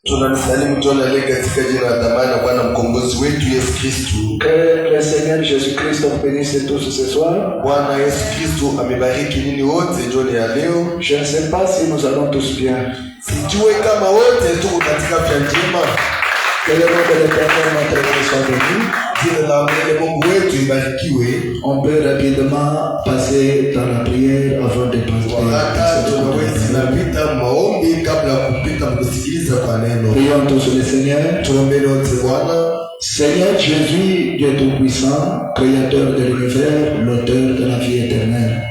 Tunamsalimu John aliye katika jina la thamani na Bwana mkombozi wetu Yesu Kristo. Que le Seigneur Jésus-Christ vous bénisse tous ce soir. Bwana Yesu Kristo amebariki nini wote jioni ya leo. Je ne sais pas si nous allons tous bien. Sijue kama wote tuko katika afya njema. Que le nom de l'Éternel notre Dieu soit béni. Jina la Mungu wetu ibarikiwe. On peut rapidement passer dans la prière avant de passer. Prions tous le Seigneur. Seigneur Jésus, Dieu Tout-Puissant, Créateur de l'univers, l'auteur de la vie éternelle.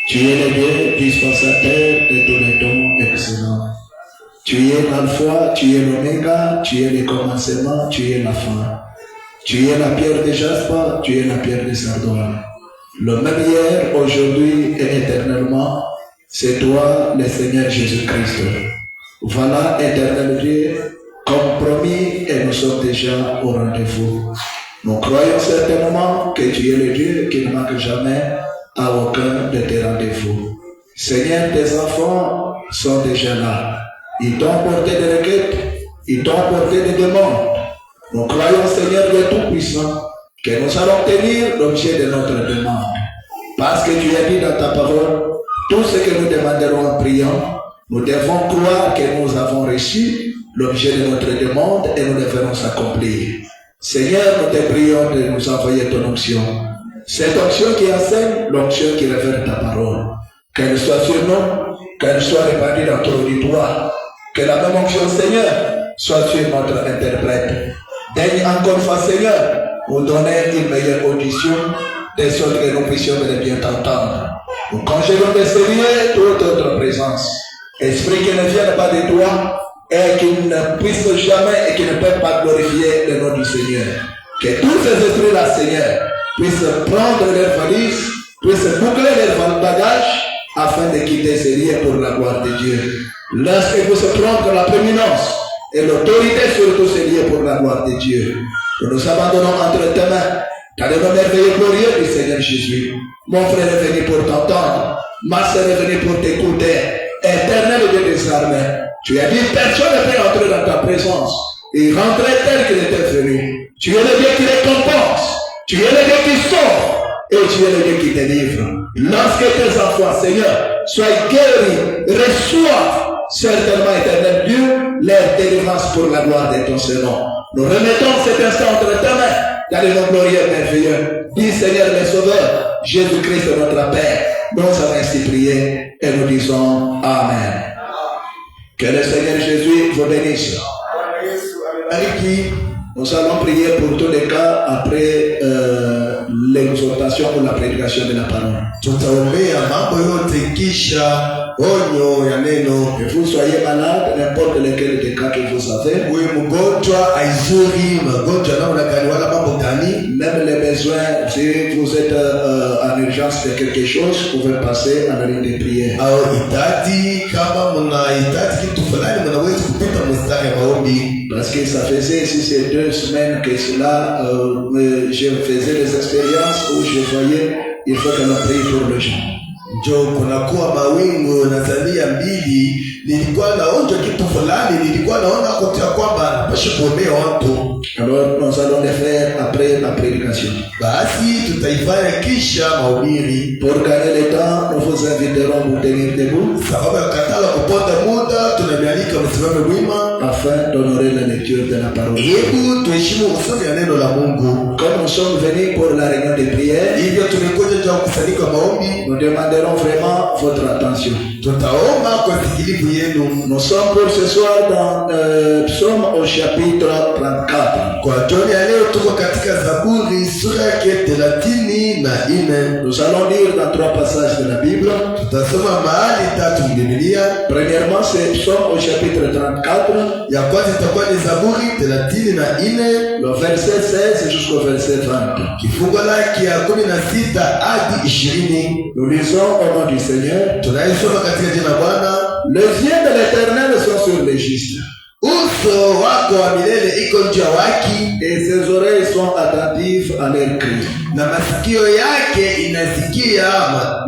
Tu es le Dieu dispensateur de tous les dons excellents. Tu es l'alpha, tu es l'oméga, tu es le commencement, tu es la fin. Tu es la pierre de jaspe, tu es la pierre de sardoine. Le même hier, aujourd'hui et éternellement, c'est toi, le Seigneur Jésus-Christ. Voilà, éternel Dieu, comme promis, et nous sommes déjà au rendez-vous. Nous croyons certainement que tu es le Dieu qui ne manque jamais à aucun de tes rendez-vous. Seigneur, tes enfants sont déjà là. Ils t'ont porté des requêtes, ils t'ont porté des demandes. Nous croyons, Seigneur Dieu Tout-Puissant, que nous allons tenir l'objet de notre demande. Parce que tu as dit dans ta parole, tout ce que nous demanderons en priant, nous devons croire que nous avons reçu l'objet de notre demande et nous devons s'accomplir. Seigneur, nous te prions de nous envoyer ton onction. Cette onction qui enseigne, l'onction qui révèle ta parole. Qu'elle soit sur nous, qu'elle soit répandue dans ton auditoire. Que la même onction, Seigneur, soit sur notre interprète. Daigne encore fois, Seigneur, nous donner une meilleure audition, de sorte que nous puissions bien t'entendre. Nous congélons de sérieux toute autre présence. Esprit qui ne vienne pas de toi et qui ne puisse jamais et qui ne peut pas glorifier le nom du Seigneur. Que tous ces esprits-là, Seigneur, puissent prendre leurs valises, puissent boucler leurs bagages afin de quitter ces lieux pour la gloire de Dieu. Lorsqu'ils puissent prendre la prééminence et l'autorité sur tous ces lieux pour la gloire de Dieu. Nous nous abandonnons entre tes mains dans le nom merveilleux glorieux du Seigneur Jésus. Mon frère est venu pour t'entendre, ma sœur est venue pour t'écouter. Éternel Dieu des armées, tu as dit personne ne peut entrer dans ta présence et rentrer tel qu'il était venu. Tu es le Dieu qui récompense, tu es le Dieu qui sauve et tu es le Dieu qui délivre. Lorsque tes enfants, Seigneur, soient guéris, reçoivent certainement, éternel Dieu, leur délivrance pour la gloire de ton Seigneur. Nous remettons cet instant entre tes mains dans les noms glorieux et merveilleux. Dis Seigneur le Sauveur, Jésus-Christ notre Père. Nous avons ainsi prié et nous disons Amen. Que le Seigneur Jésus vous bénisse. Nous allons prier pour tous les cas après l'exhortation ou la prédication de la parole. Que vous soyez malade, n'importe lequel des cas que vous avez, même les besoins, si vous êtes en urgence de quelque chose, vous pouvez passer à la ligne de prière. Parce que ça faisait ici ces 2 semaines que cela, je faisais des expériences où je voyais, il faut que l'on prie pour les gens. Kunakuwa mawingu na zalia mbili, nilikuwa naonja kitu fulani, nilikuwa naona kotea kwamba napasha kuombea watu. Alors nous allons le faire après la prédication. Basi tutaifanya kisha mahubiri. Pour gagner le temps, nous vous inviterons à vous tenir debout. Sababu ya katala kuponda muda, tunamialika msimame wima afin d'honorer la lecture de la parole. Hebu tuheshimu usomi ya neno la Mungu. Comme nous sommes venus pour la réunion de prière, hivyo tumekuja kwa kusanyiko maombi, nous demanderons vraiment votre attention. Tutaomba kwa sikilivu yenu. Nous sommes pour ce soir dans Psaume au chapitre 34. Kwa jioni ya leo tuko katika Zaburi sura yake 34. Nous allons lire dans 3 passages de la Bible. Tutasoma mahali 3 de Biblia. Premièrement, c'est Psaume au chapitre 34. Ya kwanza itakuwa ni Zaburi 34, le verset 16 jusqu'au verset 20. Kifungo lake ya 16 hadi 20. Nous lisons au nom du Seigneur. Tunaisoma katika jina la Bwana. Les yeux de l'Éternel sont sur les justes. Uso wako wa milele iko juu ya waki, et ses oreilles sont attentives à leurs cris. Na masikio yake inasikia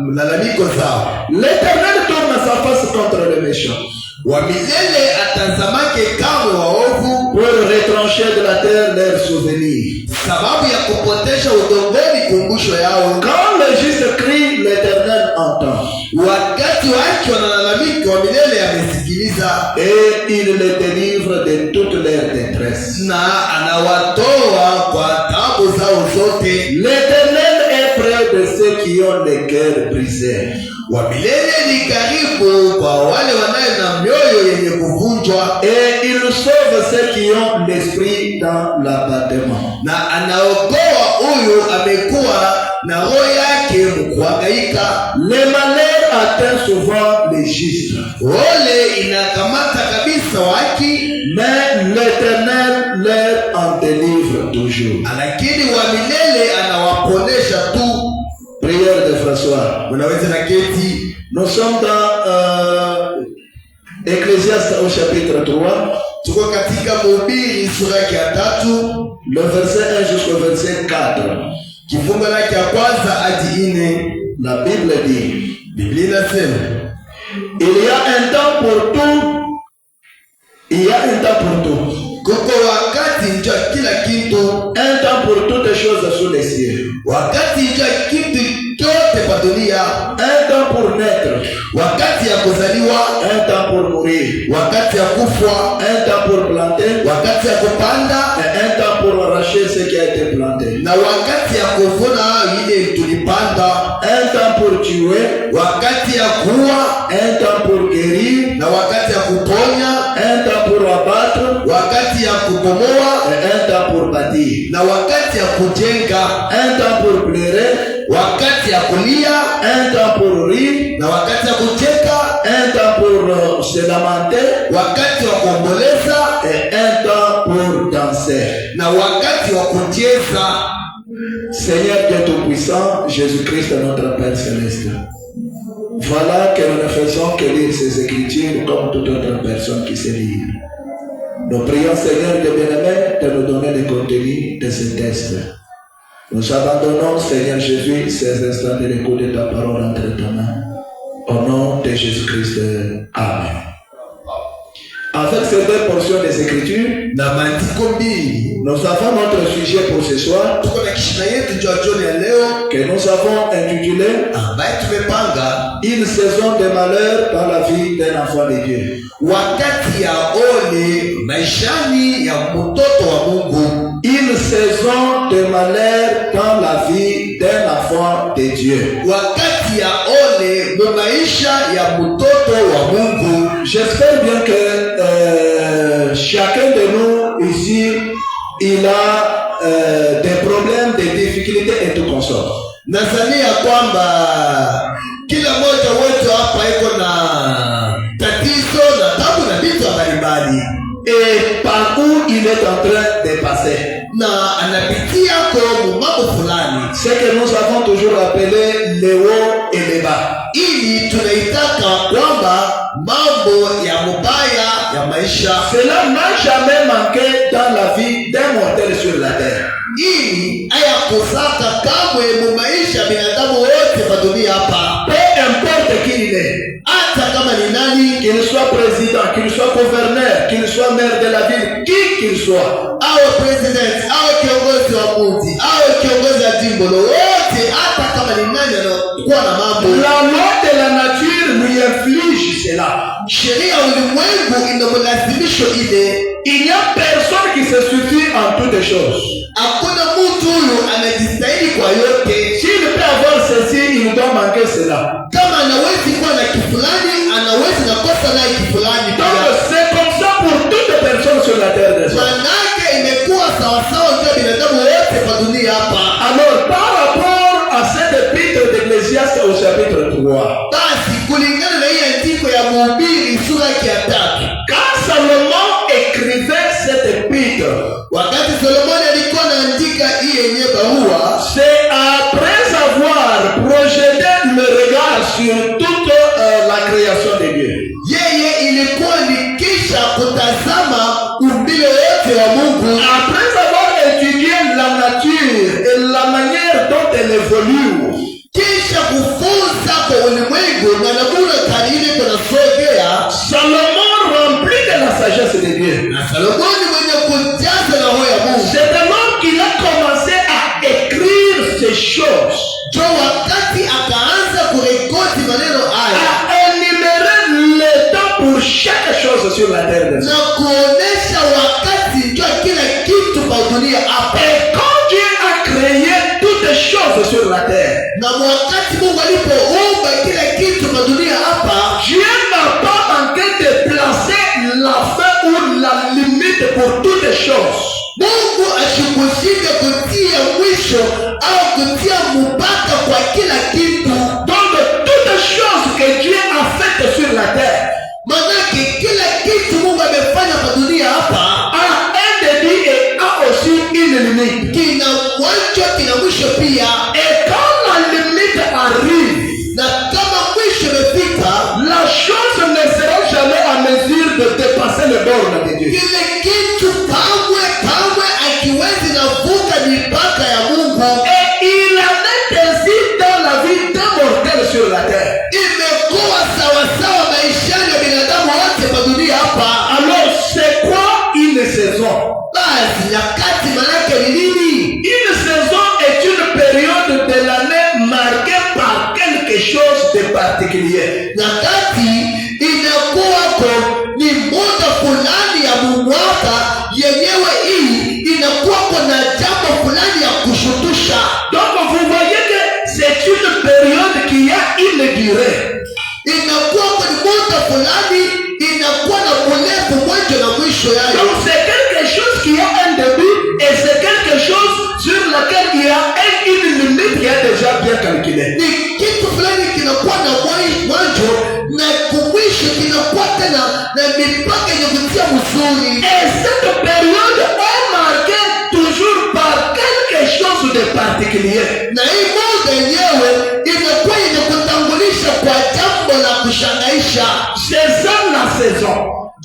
malalamiko zao. L'Éternel tourne sa face contre les méchants. wa milele atazamake kamwe waovu, pour retrancher de la terre leurs souvenirs. sababu ya kupotesha udongoni kumbusho yao. Quand le juste crie, l'Éternel entend. Wakati wake wanalalamika, wa milele amesikiliza, Et il les délivre de toute leur détresse. na anawatoa kwa taabu zao zote. L'Éternel est près de ceux qui ont le cœur brisé. Wa milele ni karibu kwa wale wanayo na mioyo yenye kuvunjwa, Et il sauve ceux qui ont l'esprit dans l'abattement. na anaokoa huyu amekuwa na roho yake mkuhangaika. Le malheur atteint souvent les justes, Ole inakamata kabisa waki, mais l'Éternel leur en délivre toujours. lakini wa milele anawaponesha tu. Prière de François. Unaweza na keti. Nous sommes dans Ecclésiaste au chapitre 3, Tuko katika Mhubiri sura yake ya 3, le verset 1 jusqu'au verset 4. kifungo lake ya kwanza hadi 4. La Bible dit, Biblia inasema, il y a un temps pour tout. Il y a un temps pour tout. kuko wakati ndio kila kitu, Un temps pour toutes les choses sous les cieux. wakati ndio kitu chote kwa dunia, Un temps pour naître. wakati ya kuzaliwa, Un temps pour mourir. wakati ya kufa, Un temps pour planter. wakati ya kupanda, Et un temps pour arracher ce qui a été planté. na wakati ya kuvuna ile tulipanda, Un temps pour tuer. wakati ya kuua, Un temps pour guérir. na wakati ya kuponya, Un temps pour abattre. wakati ya kubomoa, Et un temps pour bâtir. na wakati ya kujenga, Un temps pour pleurer. wakati ya kulia, Un temps pour rire. na wakati ya kucheka, Un temps pour se lamenter. wakati wa kuomboleza, Et un temps pour danser. na wakati wa kucheza. Seigneur Dieu Tout-Puissant, Jésus-Christ notre Père Céleste. Voilà que nous ne faisons que lire ces Écritures comme toute autre personne qui sait lire. Nous prions Seigneur Dieu bien-aimé de nous donner le contenu de ce texte. Nous abandonnons Seigneur Jésus ces instants de l'écoute de ta parole entre ta main. Au nom de Jésus-Christ. Amen. Avec ces deux portions des Écritures, Na maandiko mbili, nous avons notre sujet pour ce soir tuko na kishina yetu juu ya jioni ya leo que nous avons intitulé ambaye tumepanga Une saison de malheur dans la vie d'un enfant de Dieu. wakati ya ole maishani ya mtoto wa Mungu. Une saison de malheur dans la vie d'un enfant de Dieu. Wakati ya ole mu maisha ya mtoto wa Mungu. J'espère bien que chacun de nous ici, il a des problèmes, des difficultés et tout consort. Nadhani ya kwamba kila mmoja wetu hapa iko na tatizo na tabu na vitu mbalimbali, Et par où il est en train de passer. na anapitia kwa mambo fulani, Ce que nous avons toujours appelé le haut et le bas. ili tunaitaka kwamba mambo ya mubaya ya maisha, Cela n'a jamais manqué dans la vie d'un mortel sur la terre. ili haya kusaka kamwe mu maisha ya binadamu wote kwa dunia hapa, Peu importe qui il est, hata kama ni nani, qu'il soit président, qu'il soit gouverneur, qu'il soit maire de la ville, qui qu'il soit, awe president, awe kiongozi wa mji, awe kiongozi wa jimbo lolote, hata kama ni nani anakuwa na mambo, la loi de la nature lui inflige cela. sheria ya ulimwengu inamlazimisho ile. Il n'y a personne qui se suffit en toutes choses. Hakuna mtu huyu anajistahili kwa yote. S'il peut avoir ceci, il doit manquer cela. Kama anawezi kuwa na kifulani, anawezi na kosa naye kifulani Donc pia. c'est comme ça pour toute personne sur la terre des hommes. Manake imekuwa sawasawa kwa binadamu wote kwa dunia hapa. Alors par rapport à cette épître d'Ecclésiaste au chapitre 3, Basi kulingana na hii andiko ya Mhubiri sura ya 3, quand Salomon écrivait cette épître, wakati Solomoni alikuwa anaandika hii yenye barua, c'est après avoir projeté le regard sur toute la création de Dieu. yeye ilikuwa ni kisha kutazama umbile wote wa Mungu, Après avoir étudié la nature et la manière dont elle évolue, kisha kufunza kwa ulimwengu na namuna kanile tunasogea. Salomon sagesse de Dieu. Na Solomoni mwenye kujazwa na roho ya Mungu. C'est alors qu'il a commencé à écrire ces choses. Jo wakati akaanza kurekodi maneno haya. À énumérer le temps pour chaque chose sur la terre. Na kuonesha wakati jua kila kitu kwa dunia hapa. Et quand Dieu a créé toutes les choses sur la terre, na wakati Mungu alipoumba kila kitu kwa dunia hapa, Dieu n'a pas manqué de placer la fin ou la limite pour toutes les choses. Mungu ashikushika kutia mwisho au kutia mpaka kwa kila kitu. Donc toutes les choses que Dieu a faites sur la terre, manake kila kitu Mungu amefanya kwa dunia hapa a un début et a aussi une limite. Kina mwanzo kina mwisho pia. Et quand la limite arrive, na kama mwisho umefika, la chose ne sera jamais à mesure de dépasser le bornes de Dieu. Kile kitu kamwe akiwezi navuka mipaka ya Mungu. Et il en est ainsi dans la vie d'un mortel sur la terre. Imekuwa sawasawa maishani ya binadamu wote kwa dunia hapa. Alors c'est quoi une saison? Basi nyakati manake ni nini? Une saison est une période de l'année marquée par quelque chose de particulier. Nyakati inakuwako ni muda fulani ya mwaka yenyewe, hii inakuwako na jambo fulani ya kushutusha. Donc vous voyez que c'est une période qui a une durée. Inakuwako ni muda fulani, inakuwa na mrefu mwanzo na mwisho yayo. Donc c'est quelque chose qui a un début et c'est quelque chose sur laquelle il y a une limite qui est déjà bien calculée. Ni kitu fulani kinakuwa na mwanzo na kumwisho kinakuwa tena na mipaka yenye kutia mzuri. Et cette période est marquée toujours par quelque chose de particulier. Na hii muda yenyewe inakuwa yenye kutambulisha kwa jambo la kushangaisha. C'est ça la saison.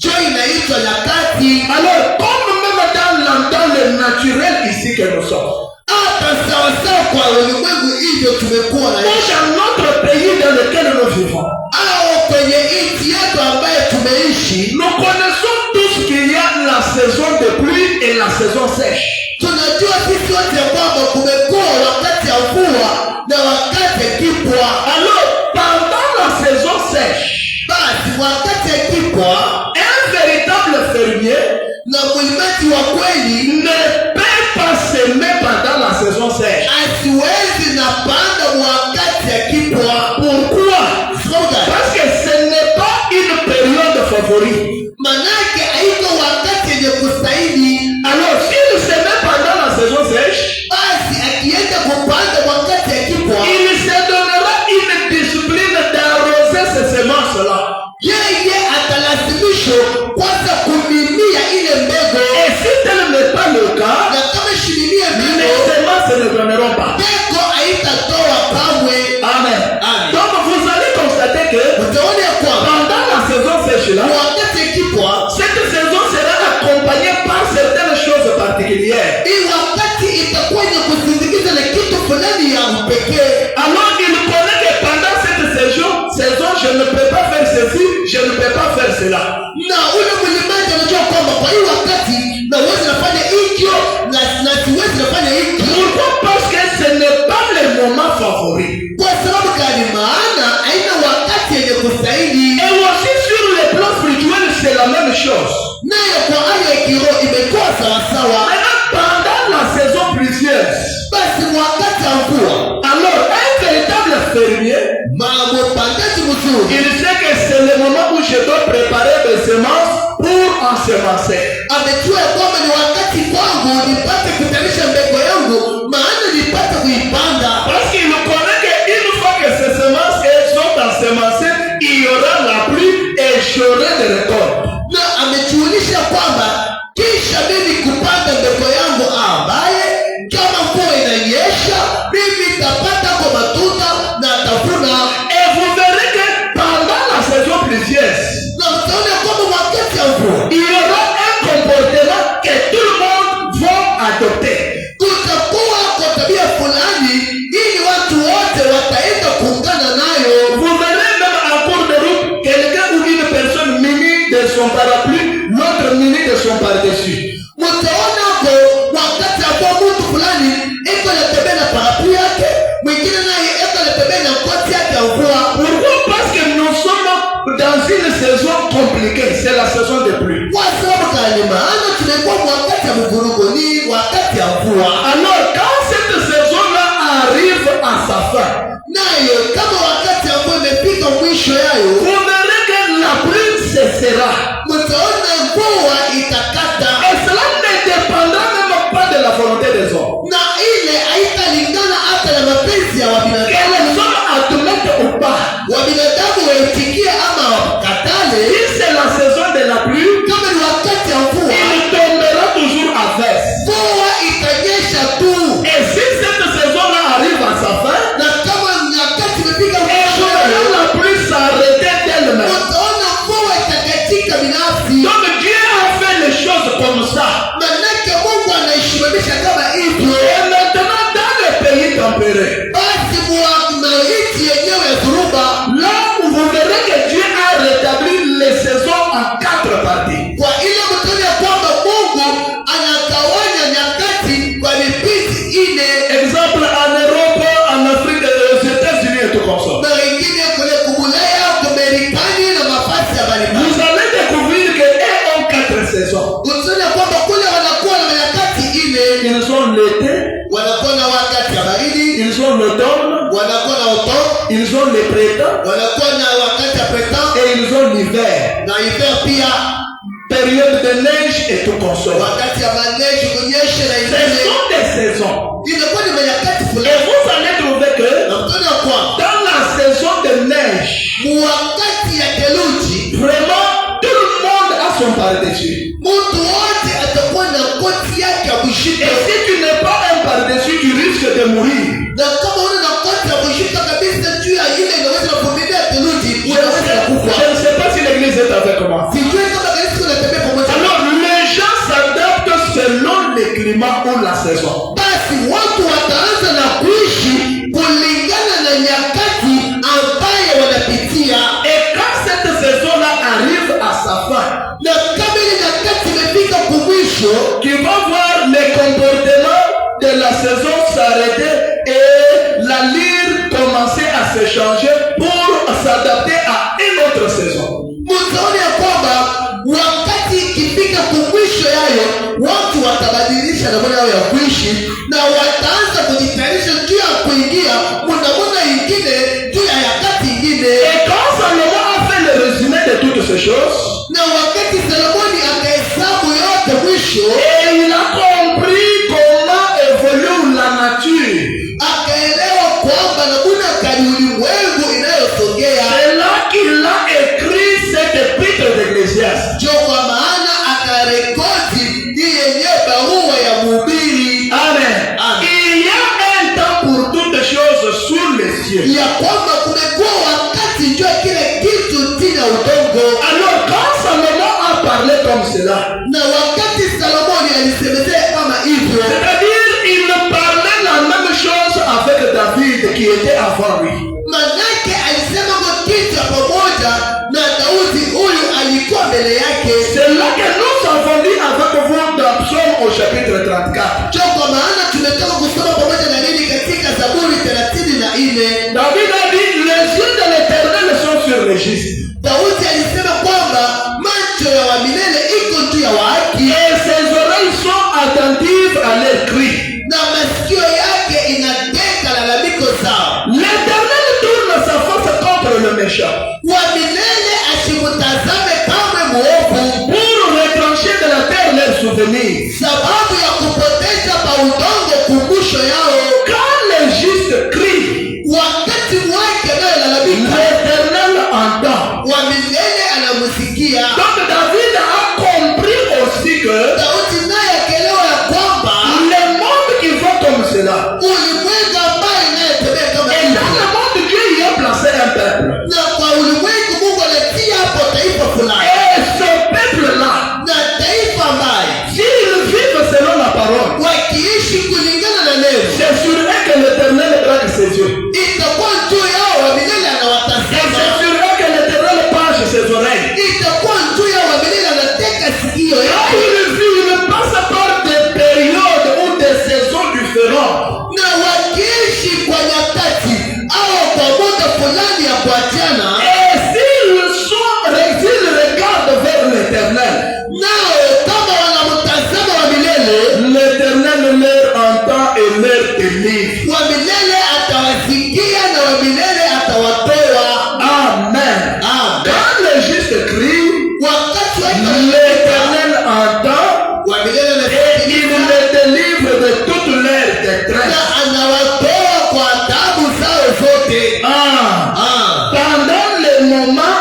Jo inaitwa nyakati. Alors comme même dans le naturel ici que nous sommes, hata sawasawa kwa ulimwengu hivyo tumekuwa na dans notre pays dans lequel nous vivons, au kwenye nchi yetu ambayo tumeishi, nous connaissons tous qu'il y a la saison de pluie et la saison sèche. tunajua sisi wote kwamba kumekuwa wakati ya mvua na wakati ya kipwa. Alors pendant la saison sèche, basi wakati ya kipwa, un véritable fermier na mlimaji wa kweli ne peut pas semer pendant la saison sèche. asiwezi na panda wakati ya kipwa. Pourquoi? Parce que ce n'est pas une période favorite. Manake haiko wakati yenye kustahili. Alors s'il sème pendant la saison sèche, basi akienda kupanda wakati ya kipwa, il se donnera une discipline d'arroser ces semences-là. Yeye atalazimishwa kwanza kumimia ile mbegu. Et si tel n'est pas le cas, na kama shimilia les mbegu, semences ne donneront pas. mbegu haitatoa kamwe. Amen. Amen. Donc vous allez constater que Utaona ya kwamba pendant la saison sèche-là, wakati ya kipwa, cette saison sera accompagnée par certaines choses particulières. hii wakati itakuwa yenye kusindikiza na kitu fulani ya upekee. Alors il connaît que pendant cette saison, je ne peux pas faire ceci, je ne peux pas faire cela. Na ule mlimaji anajua kwamba kwa hii wakati na uwezi nafanya hivyo na siwezi nafanya hivyo. Pourquoi? Parce que ce n'est pas le moment favori. Kwa sababu gani? Maana haina wakati yenye kustahili. Et aussi sur le plan spirituel, c'est la même chose. Nayo kwa hali ya kiroho imekuwa sawasawa. Maintenant, pendant la saison pluvieuse, Basi wakati ya mvua, alors un véritable fermier, mpandaji mzuri, il sait que c'est le moment où je dois préparer mes semences pour ensemencer. amejua kwamba ni wakati kwangu nipate kutayarisha mbegu yangu, maana nipate kuipanda. Parce qu'il connaît qu'une fois que ces semences sont ensemencées, il y aura la pluie et j'aurai des récoltes. Na amejulisha kwamba kisha mimi kupanda mbegu yangu ambaye kama mvua inanyesha mimi nitapata kwa matunda na tafuna. Et vous verrez que pendant la saison pluvieuse, Na mtaona kwamba wakati ya mvua il y aura un comportement que tout le monde va adopter. kutakuwa kwa tabia fulani ili watu wote wataenda kuungana nayo. Vous verrez même en cours de route, quelqu'un ou une personne munie de son parapluie, l'autre de son par-dessus. Mtaona hapo wakati hapo mtu fulani iko anatembea na parapluie yake, mwingine naye iko anatembea na koti yake ya mvua. Pourquoi? Parce que nous sommes dans une saison compliquée, c'est la saison des pluies. Kwa sababu gani? Maana tumekuwa wakati ya mvurugo, ni wakati ya mvua. Alors quand cette saison-là arrive à sa fin, nayo kama wakati ya mvua imefika mwisho yayo, vous verrez que la pluie cessera. Mtaona mvua itakata. Et cela ne dépendra même pas de la volonté des hommes. Na ile haitalingana hata na mapenzi ya wabinadamu. Que les hommes admettent ou pas. Wabinadamu waitikie ama wakatale. Si c'est la saison de la pluie, kama ni wakati ya mvua, il tombera toujours à verse. Mvua itanyesha tu. Et si cette saison-là arrive à sa fin, na kama wakati imefika mwisho, la pluie s'arrêter d'elle-même. Utaona mvua itakatika binafsi. Donc Dieu a fait les choses comme ça. Manake Mungu anaishimamisha kama hivyo. Et maintenant dans le pays tempéré, basi maiti yenyewe ya dhuruba, là où vous verrez que Dieu a rétabli les saisons en 4 parties. kwa ile mtoni ya kwamba Mungu anagawanya nyakati kwa vipindi ine. Exemple en Europe, en Afrique, aux États-Unis et tout comme ça. Na wengine kule Kubulaya, Kumerikani na mafasi ya mbalimbali. Vous allez découvrir qu'ils ont 4 saisons. Mtoni ya kwamba kule wanakuwa na nyakati ine. Ils ont l'été, wanakuwa na wakati ya baridi, ils ont l'automne, wanakuwa na automne, ils ont le printemps wanakuwa na wakati ya printemps, et ils ont l'hiver. na hiver pia, Période de neige et tout comme ça. wakati ya maneji kunyesha na Ce ingine. sont des saisons. Inakuwa ni nyakati Et fulani. vous allez trouver que Na mtoni ya kwamba dans la saison de neige, wakati ya theluji, vraiment tout le monde a son par-dessus. mtu wote atakuwa na koti yake ya Et kushika. si tu n'es pas un par-dessus, tu risques de mourir. Na kama una na koti ya kushika kabisa juu ya ile inaweza kuvumilia theluji, unaweza kufa. Je ne sais pas si l'église est avec moi. Sijui kama kanisa unatembea pamoja. Alors les gens s'adaptent selon le climat ou la saison. Basi watu wataanza na kuishi kulingana na nyakati ambayo wanapitia. Et quand cette saison-là arrive à sa fin, Na kama ile nyakati imefika kumwisho, tu vas voir les comportements de la saison s'arrêter et la lyre commencer à se changer pour s'adapter à une autre saison. mtaona ya kwamba wakati ikifika kumwisho yayo, watu watabadilisha namna yao ya kuishi na wataanza kujitayarisha juu ya kuingia mnamuna ingine juu ya nyakati ingine. Et quand Salomon a fait le résumé de toutes ces choses, Na wakati Salomoni akahesabu yote mwisho, et il a compris comment évolue la nature, akaelewa kwamba namuna kali ulimwengu inayosogea. c'est là qu'il a écrit cette épître d'Ecclésiaste. Jo, kwa maana akarekodi hii yenyewe barua ya mhubiri. Amen. Il y a un temps pour toutes choses sous les cieux. Ya kwamba kumekuwa wakati juu ya kile kitu chini ya udongo. Alors quand Salomon a parlé comme cela, Na wakati Salomoni alisemezea kama hivyo, c'est-à-dire il parlait la même chose avec David qui était avant lui. manake alisema kwa kitu ya pamoja na Daudi huyu alikuwa mbele yake. C'est là que nous avons dit avec vous dans Psaume au chapitre 34. Jo, kwa maana tumetoka kusoma pamoja na nini katika Zaburi 34. David a dit, les yeux de l'Éternel sont sur les justes. Daudi alisema kwamba macho ya wa milele iko juu ya wahaki, Et ses oreilles sont attentives à leurs cris. na masikio yake inateka lalamiko zao. L'Éternel tourne sa face contre le méchant Wa milele asimutazame kamwe muovu, pour retrancher de la terre leurs souvenirs. sababu ya kupoteza pa udongo kumbusho yao. Quand les justes crient, Wakati mwake naye lalamika, l'Éternel entend. fulani ya kuachana, et s'ils regardent vers l'Éternel, nao kama wanamtazama wa milele, l'Éternel leur entend et leur délivre. wa milele atawasikia na wa milele atawatoa. Amen. Amen. Quand le juste crie, Wakati l'Éternel entend wa milele et il les délivre de toute leur na détresse. anawatoa kwa taabu zao zote. Pendant le moment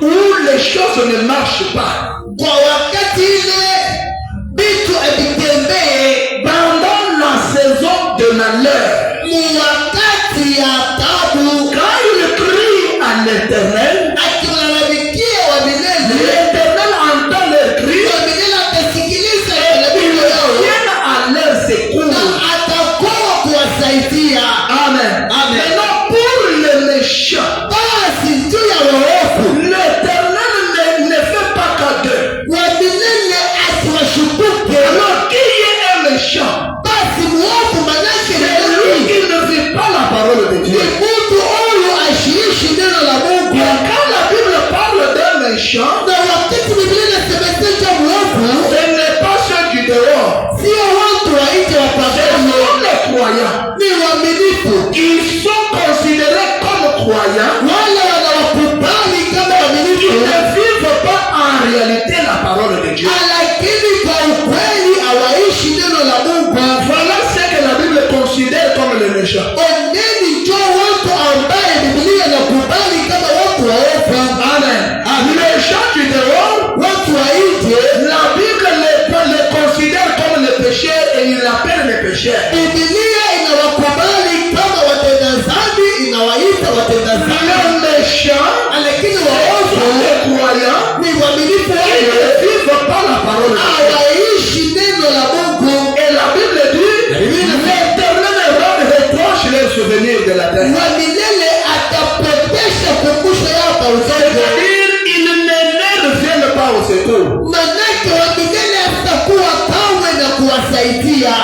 où les choses ne marchent pas, Kwa wakati ile vitu havitembee, pendant la saison de malheur, mu wakati ya taabu, quand il crie à l'Éternel, akiwalalamikia wa milele, l'Éternel entend leur cri wa milele atasikiliza et il malalamiko yao vient à leur na secours. atakuwa kuwasaidia. Amen. Amen. Maintenant, pour les méchants, Basi juu ya waovu, l'Éternel ne fait pas qu'à deux. wa milele asiwashubuke. Alors, qui est un méchant? Basi muovu manake ni C'est lui qui ne vit pas la parole de ni Dieu. mtu huyu ashiishi neno la Mungu. Et quand la Bible parle d'un méchant, Na wakati Biblia inasemesha muovu, ce n'est pas ceux du dehors, sio watu wa nje ce wapagani, sont les croyants. ni waaminifu, Ils sont considérés comme croyants. wale wanawakubali kama Ils waaminifu, ne vivent pas en réalité la parole de Dieu. lakini kwa ukweli hawaishi neno la Mungu. Voilà ce que la Bible considère comme les méchants. Oneni ndio watu ambaye Biblia inakubali kama watu waovu. Amen. Les gens du dehors, Watu wa nje, la Bible les considère comme les pécheurs et il l'appelle les pécheurs. Biblia inawakubali kama watenda dhambi, inawaita watenda dhambi, Les méchants, lakini ce waovu sont les croyants ni waaminifu qui wale ne vivent pas la parole de Dieu. hawaishi neno la Mungu. Et la Bible dit, l'Éternel reproche les souvenirs de la terre. Wa milele atapotesha kumbusho yao kwa uzembe. C'est-à-dire, ils ne reviennent pas au secours. Manake wa milele atakuwa kamwe na kuwasaidia.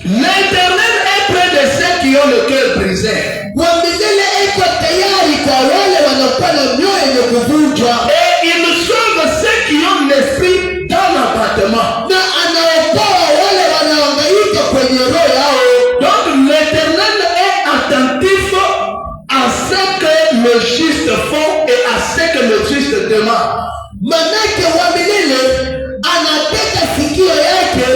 L'Éternel est près de ceux qui ont le cœur brisé. Wa milele iko tayari kwa wale wanakuwa na mioyo yenye kuvunjwa, Et il sauve ceux qui ont l'esprit dans l'abattement. na anaokoa wale wanaohangaika kwenye roho yao. Donc l'Éternel est attentif à ce que le juste font et à ce que le juste demande. Manake wa milele anateka sikio yake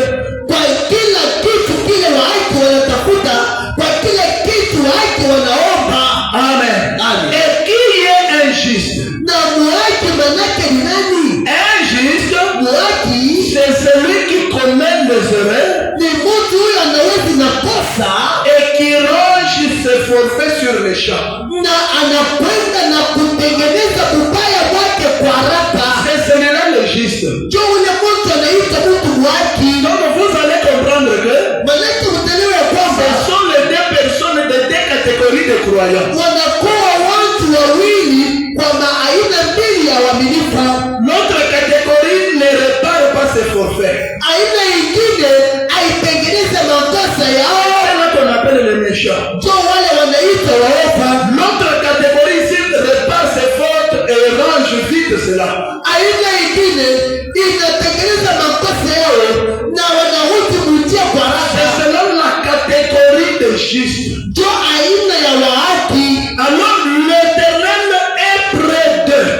kwa kila kitu kile watu wanatafuta, kwa kila kitu watu wanaomba. Amen. Amen. Et qui est injuste? Na muhaki manake ni nani? Injuste, Muhaki c'est celui qui commet les erreurs ni mtu huyo anawezi na kosa et qui range ses forfaits sur les champs. na anakwenda na kutengeneza ubaya wake kwa haraka. C'est celui-là le juste. Jo, ule mtu anaita mtu muhaki. Donc vous allez comprendre que Manake mtelewa ya ce kwamba sont les deux personnes de deux catégories de croyants. wanakuwa watu wawili kwa maaina mbili ya uaminifu. L'autre catégorie ne répare pas ses forfaits. Aina ingine haitengeneze makosa yao, C'est là qu'on appelle les méchants. jo wale wanaita waovu. L'autre catégorie ici répare ses fautes et range vite cela. Aina ingine inatengeneza makosa yao na wanarudi kutia kwa C'est haraka, selon la catégorie des justes. jo aina ya wahaki. Alors l'Éternel est près d'eux.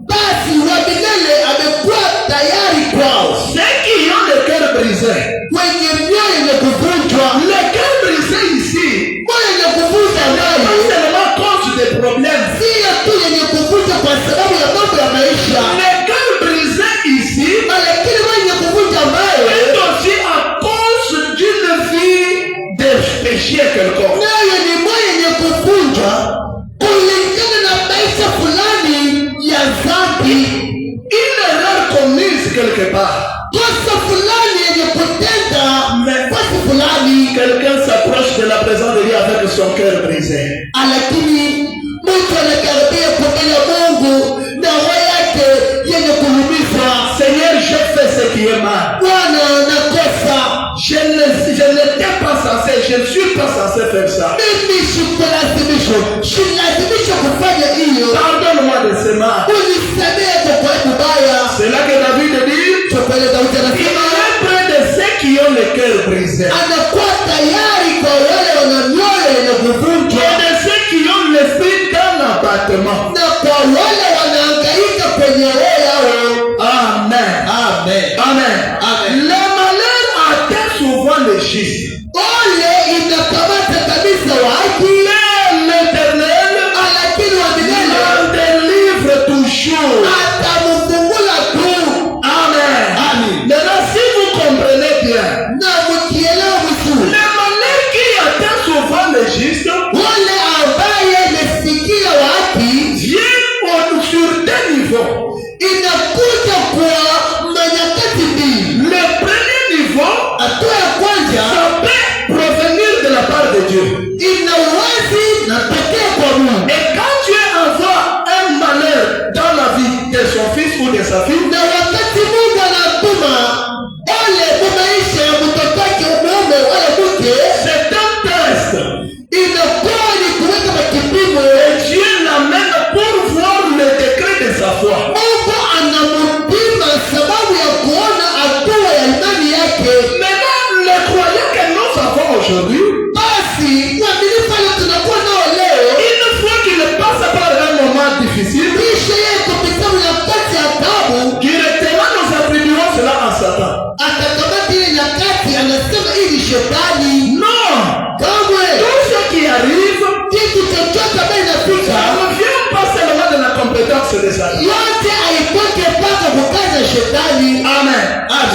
Basi wa milele amekuwa tayari kwao, Ceux qui ont le cœur brisé. wenye mioyo yenye kuvunjwa. Le cœur brisé ici, Moyo yenye kuvunjwa pas nayo seulement cause des problèmes. sio tu yenye kuvunjwa kwa sababu ya mambo ya maisha, Le cœur brisé ici lakini moyo yenye kuvunjwa ambayo est aussi à cause d'une vie de péché quelconque. nayo ni moyo yenye kuvunjwa kulingana na maisha fulani ya dhambi, Une erreur commise quelque part. kosa fulani yenye kutenda nafasi fulani, Quelqu'un s'approche de la présence de Dieu avec son cœur brisé. lakini mtu anakaribia mbele ya Mungu na roho yake yenye kuumizwa. Seigneur, je fais ce qui est mal. Bwana, nakosa, Je n'étais pas censé, je ne suis pas censé faire ça. Mimi shilazimishwa kufanya hiyo. Pardonne-moi de ce mal. Unisamehe kwa kubaya. C'est là que David dit, Tupele Daudi anasema il est près de ceux qui ont le cœur brisé. anakuwa tayari kwa wale wana mioyo yenye kuvunjwa. Et de ceux qui ont l'esprit dans l'abattement. Na kwa wale wanahangaika kwenye roho yao. Amen. Amen. Amen. Amen. Le malheur atteint souvent le juste. Ole inakamata kabisa wa haki. L'Éternel Lakini wa milele l'en délivre toujours. atamfungula tu. Amen. Amen. Maintenant, si vous comprenez bien, Na mkielewa vizuri, le malheur qui atteint souvent le juste wale ambaye imefikia wa haki vient sur deux niveaux. inakuja kwa manyakati mbili. Le premier niveau, Hatua ya kwanza ça peut provenir de la part de Dieu. ina uwazi na tokea kwa Mungu. Et quand Dieu envoie un malheur dans la vie de son fils ou de sa fille, Na wakati Mungu anatuma ole kwa maisha ya mtoto wake mume wala mke, c'est un test. inakuwa ni kuweka makipimo. Et Dieu l'amène pour voir le décret de sa foi. Mungu anampima sababu ya kuona hatua ya imani yake. Maintenant, les croyants que nous avons aujourd'hui, Basi uaminifu pale tunakuwa nao leo, une fois qu'il passe par un moment difficile, kisha yeye kupitia nyakati ya taabu, directement nous attribuons cela à Satan. atakamata ile nyakati, anasema hii ni shetani. Non! Kamwe Tout ce qui arrive, kitu chochote ambayo ça inafika ne vient pas seulement de la compétence de Satan. yote haitoke mpaka kukaza shetani. Amen.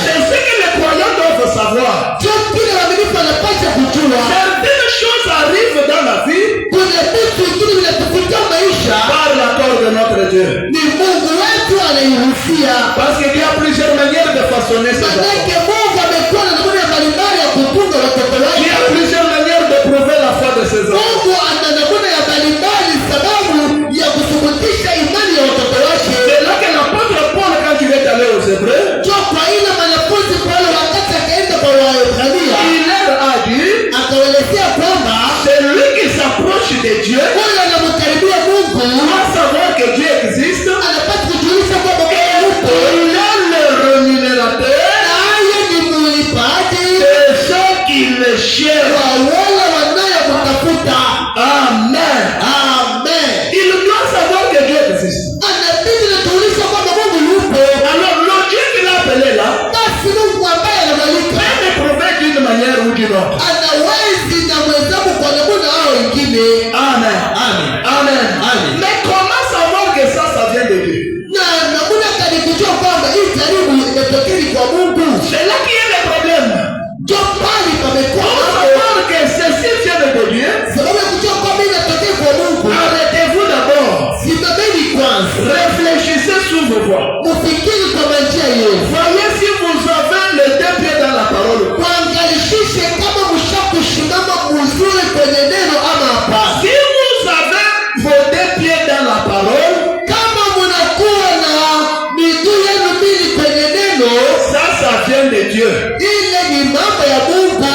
C'est ce que les croyants doivent savoir. Sio kile waaminifu wanapaswa kujua. Certaines choses arrivent dans la vie Kuna vitu vingine vinatufikia maisha, par l'accord de notre Dieu. ni Mungu wetu anaihusia. Parce qu'il y a plusieurs manières de façonner ces enfants. Manake Mungu amekuwa na namna mbalimbali ya kutunga watoto Il y a wake. plusieurs manières de prouver la foi de ces enfants. Mungu ana namna ya mbalimbali sababu ya kuthibitisha imani ya watoto wake. C'est là que l'apôtre Paul, quand il est allé aux Hébreux, Ndio kwa ile mwanafunzi Paulo wakati akaenda kwa Waebrania il leur a dit, akawaelezea kwamba celui qui s'approche de Dieu huyo anamkaribia Mungu doit savoir que Dieu existe. anapata kujulisha kwamba Mungu yupo Il est le rémunérateur naye ni mlipaji de ceux qui le cherchent. wa wale wanayomtafuta. Amen. Amen. Il doit savoir que Dieu existe. Anabidi natuulisha kwamba Mungu yupo. Alors, le Dieu qu'il a appelé là, Basi Mungu ambaye anamalika peut me prouver d'une manière ou d'une autre. anawezi na mwenzamu kwa namna hao wengine. Amen. Amen. Amen. Amen. Mais comment savoir que ça vient de Dieu? Na namna gani kujua kwamba hii karibu imetokea kwa Mungu? C'est là qu'il y a le problème. Ndio pale pamekuwa Comment hapo. savoir que ceci vient de Dieu? Sababu ya kujua kwamba inatokea kwa Mungu, Arrêtez-vous d'abord. simameni kwanza, Réfléchissez sur vos voies. mufikiri kwa njia hiyo, Voyez si vous avez les deux pieds dans la parole. kuangalishishe kama mshakusimama mzuri kwenye neno ama hapana. Si vous avez vos deux pieds dans la parole, Kama mnakuwa na miguu yenu mbili kwenye neno, ça vient de Dieu. ile ni mambo ya Mungu.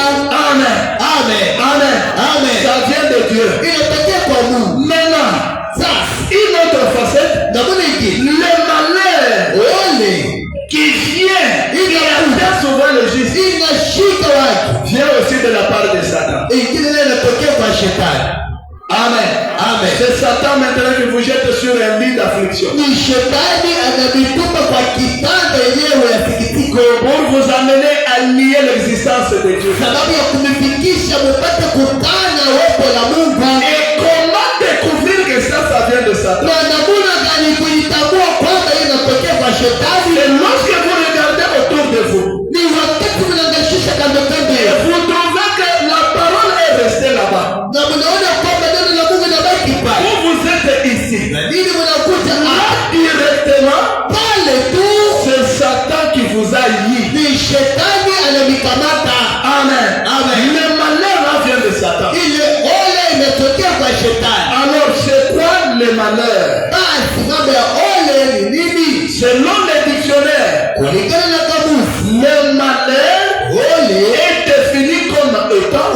Amen. Amen. Amen. Amen. Ça vient de Dieu. Inatokea kwa Mungu. Maintenant, Sasa une autre facette, namna ingine, le malheur ole qui vient, qui atteint souvent le juste, inashika watu, vient aussi de la part de Satan. ingine nayo inatokea kwa shetani. Amen. Amen. C'est Satan maintenant qui vous jette sur un lit d'affliction Ni shetani anavitupa kwa kitanda yenyewe ya sikitiko, pour vous amener à nier l'existence de Dieu. sababu ya kumifikisha mupate kukana uwepo la Mungu. Et comment découvrir que ça vient de Satan? Na namna gani kuitambua kwamba hii inatokea kwa shetani? Et lorsque vous regardez autour de vous, Ni wakati mnaangalia kando kando et yenu, vous trouvez que la parole est restée là-bas. na mnaona kwamba neno la Mungu linabaki pale, Vous vous êtes ici. ili mnakuta Là, directement, pale tu c'est Satan qui vous a lié. ni shetani anamikamata. Amen. Amen. Le malheur là vient de Satan. Ile ole imetokea kwa shetani. Alors, c'est quoi le malheur? Basi mambo ya ole ni nini? Selon les dictionnaires, Kulingana na kamusi, le malheur ole est défini comme étant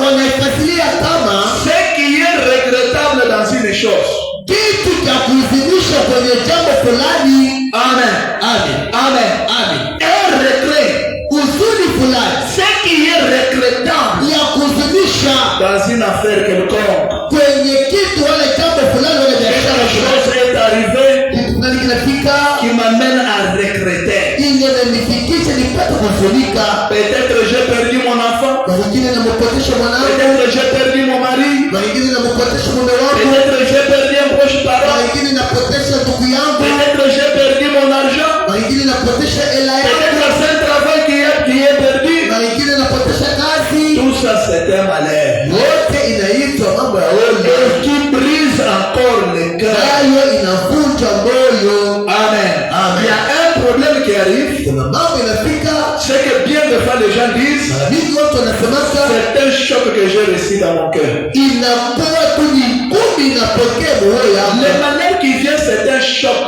fulani. Amen. Amen. Amen. Amen. Un regret. Huzuni fulani Ce qui est regrettable ya kuhuzunisha dans une affaire quelconque. kwenye kitu wala jambo fulani wala biashara Quelque fulani, chose est arrivé kitu fulani kinafika qui m'amène à regretter. ili inanifikisha nipate kuhuzunika. Peut-être j'ai perdu mon enfant. Na wengine namupotesha mwanangu, Peut-être j'ai perdu mon mari. na wengine namupotesha mume wangu, Peut-être j'ai perdu un proche na parent. wengine napotesha ndugu yangu, Peut-être j'ai perdu mon argent. na wengine napotesha hela Peut-être yangu, c'est un travail qui est perdu. na wengine napotesha kazi. Tout ça c'est un malheur. Yote inaitwa mambo ya ole, Et qui brise encore le cœur. nayo inavunja moyo. Amen. Amen. Il y a un problème qui arrive. Kuna mambo inafika, C'est que bien de fois les gens disent mara mingi watu wanasemaka c'est un choc que j'ai reçu dans mon cœur. inakuwa tu ni ngumi inapokea moyo Le yako. malheur qui vient c'est un choc.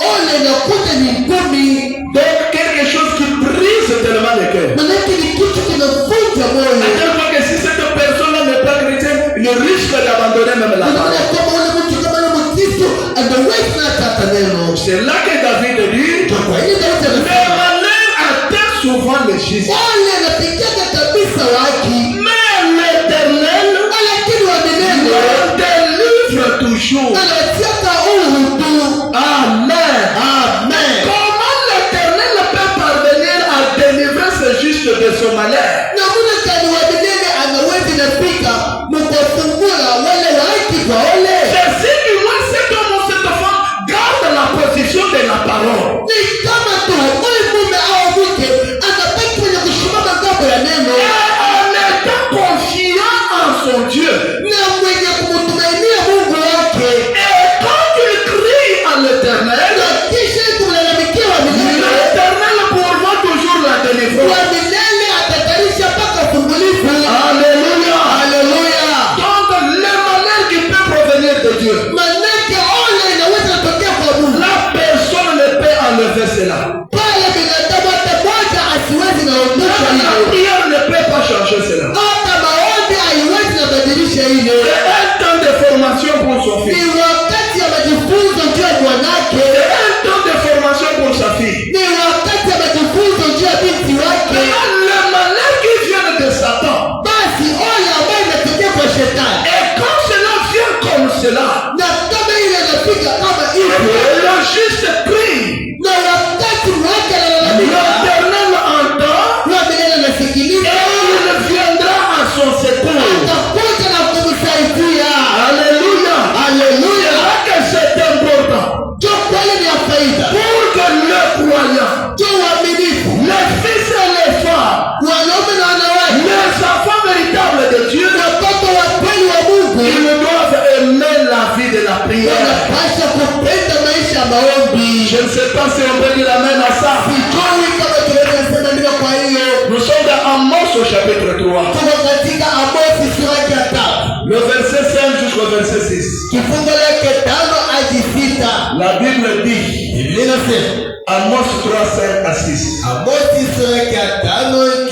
Ole inakuja ni ngumi, Donc quelque chose qui brise tellement le cœur. manake ni kitu kinavunja À moyo. tel point que si cette personne n'est pas chrétienne, il risque d'abandonner même la Unaona parole. kama ule mtu kama ni Mkristo anaweza hata hata neno. C'est là que David dit Kwa hiyo Daudi le anasema malheur atteint souvent le juste. ole anapigaga kabisa waki, Mais l'Éternel lakini wa milele le délivre toujours. anawatiaka huru tu. Amen. Amen. Comment l'Éternel peut parvenir à délivrer ce juste de son malheur? Namuna gani wa milele anaweza inafika mkuwafungula wale wa haki kwa ole? C'est si du moins cet homme ou cette femme garde la position de la parole. Ni kama tu huyu mume au mke anabaki kwenye kusimama ngambo ya neno Et en étant confiant en son Dieu. na mwenye kumtumainia Mungu wake, Et quand il crie à l'Éternel, na kisha kumlalamikia wa milele, l'Éternel pourvoit toujours la délivrance. wa milele atatarisha mpaka fungulifu. Alléluia. Haleluya! Donc le malheur qui peut provenir de Dieu, Manake ole inaweza tokea kwa Mungu, la personne ne peut enlever cela. pale binadamu hata moja asiwezi naondosha La hilo, prière ne peut pas changer cela. hata maombi haiwezi nabadilisha hilo. C'est un temps de formation pour son Ni fils. wakati ya majifunzo juu ya mwanake, C'est un temps de formation pour sa fille. ni wakati ya majifunzo juu ya binti wake. Mais le malheur qui vient de Satan, Basi ole ambayo inatokea kwa shetani, et quand cela vient comme cela, na kama ile inafika kama hivyo, le juste prie. na wakati wake analalamika, L'Éternel entend wa milele et anasikiliza, il viendra à son secours. atakuja na kumsaidia. Alléluia. Haleluya! C'est que c'est important Jo kweli ni ya faida, pour que le croyant, jo uaminifu, les fils et les femmes, wanaume na wanawake, les enfants véritables de Dieu, watoto wa kweli wa Mungu ils doivent aimer la vie de la prière. wanapaswa kupenda maisha ya maombi. Je ne sais pas si on peut dire amen à ça. Sijui kama tunaweza sema ndio. Kwa hiyo Nous sommes dans Amos au chapitre 3. tuko katika Amosi sura ya 3 Le verset 5 jusqu'au verset 6. kifungo lake 5 hadi 6. La Bible dit, Biblia inasema Amos 3, 5 à 6. Amosi sura ya 5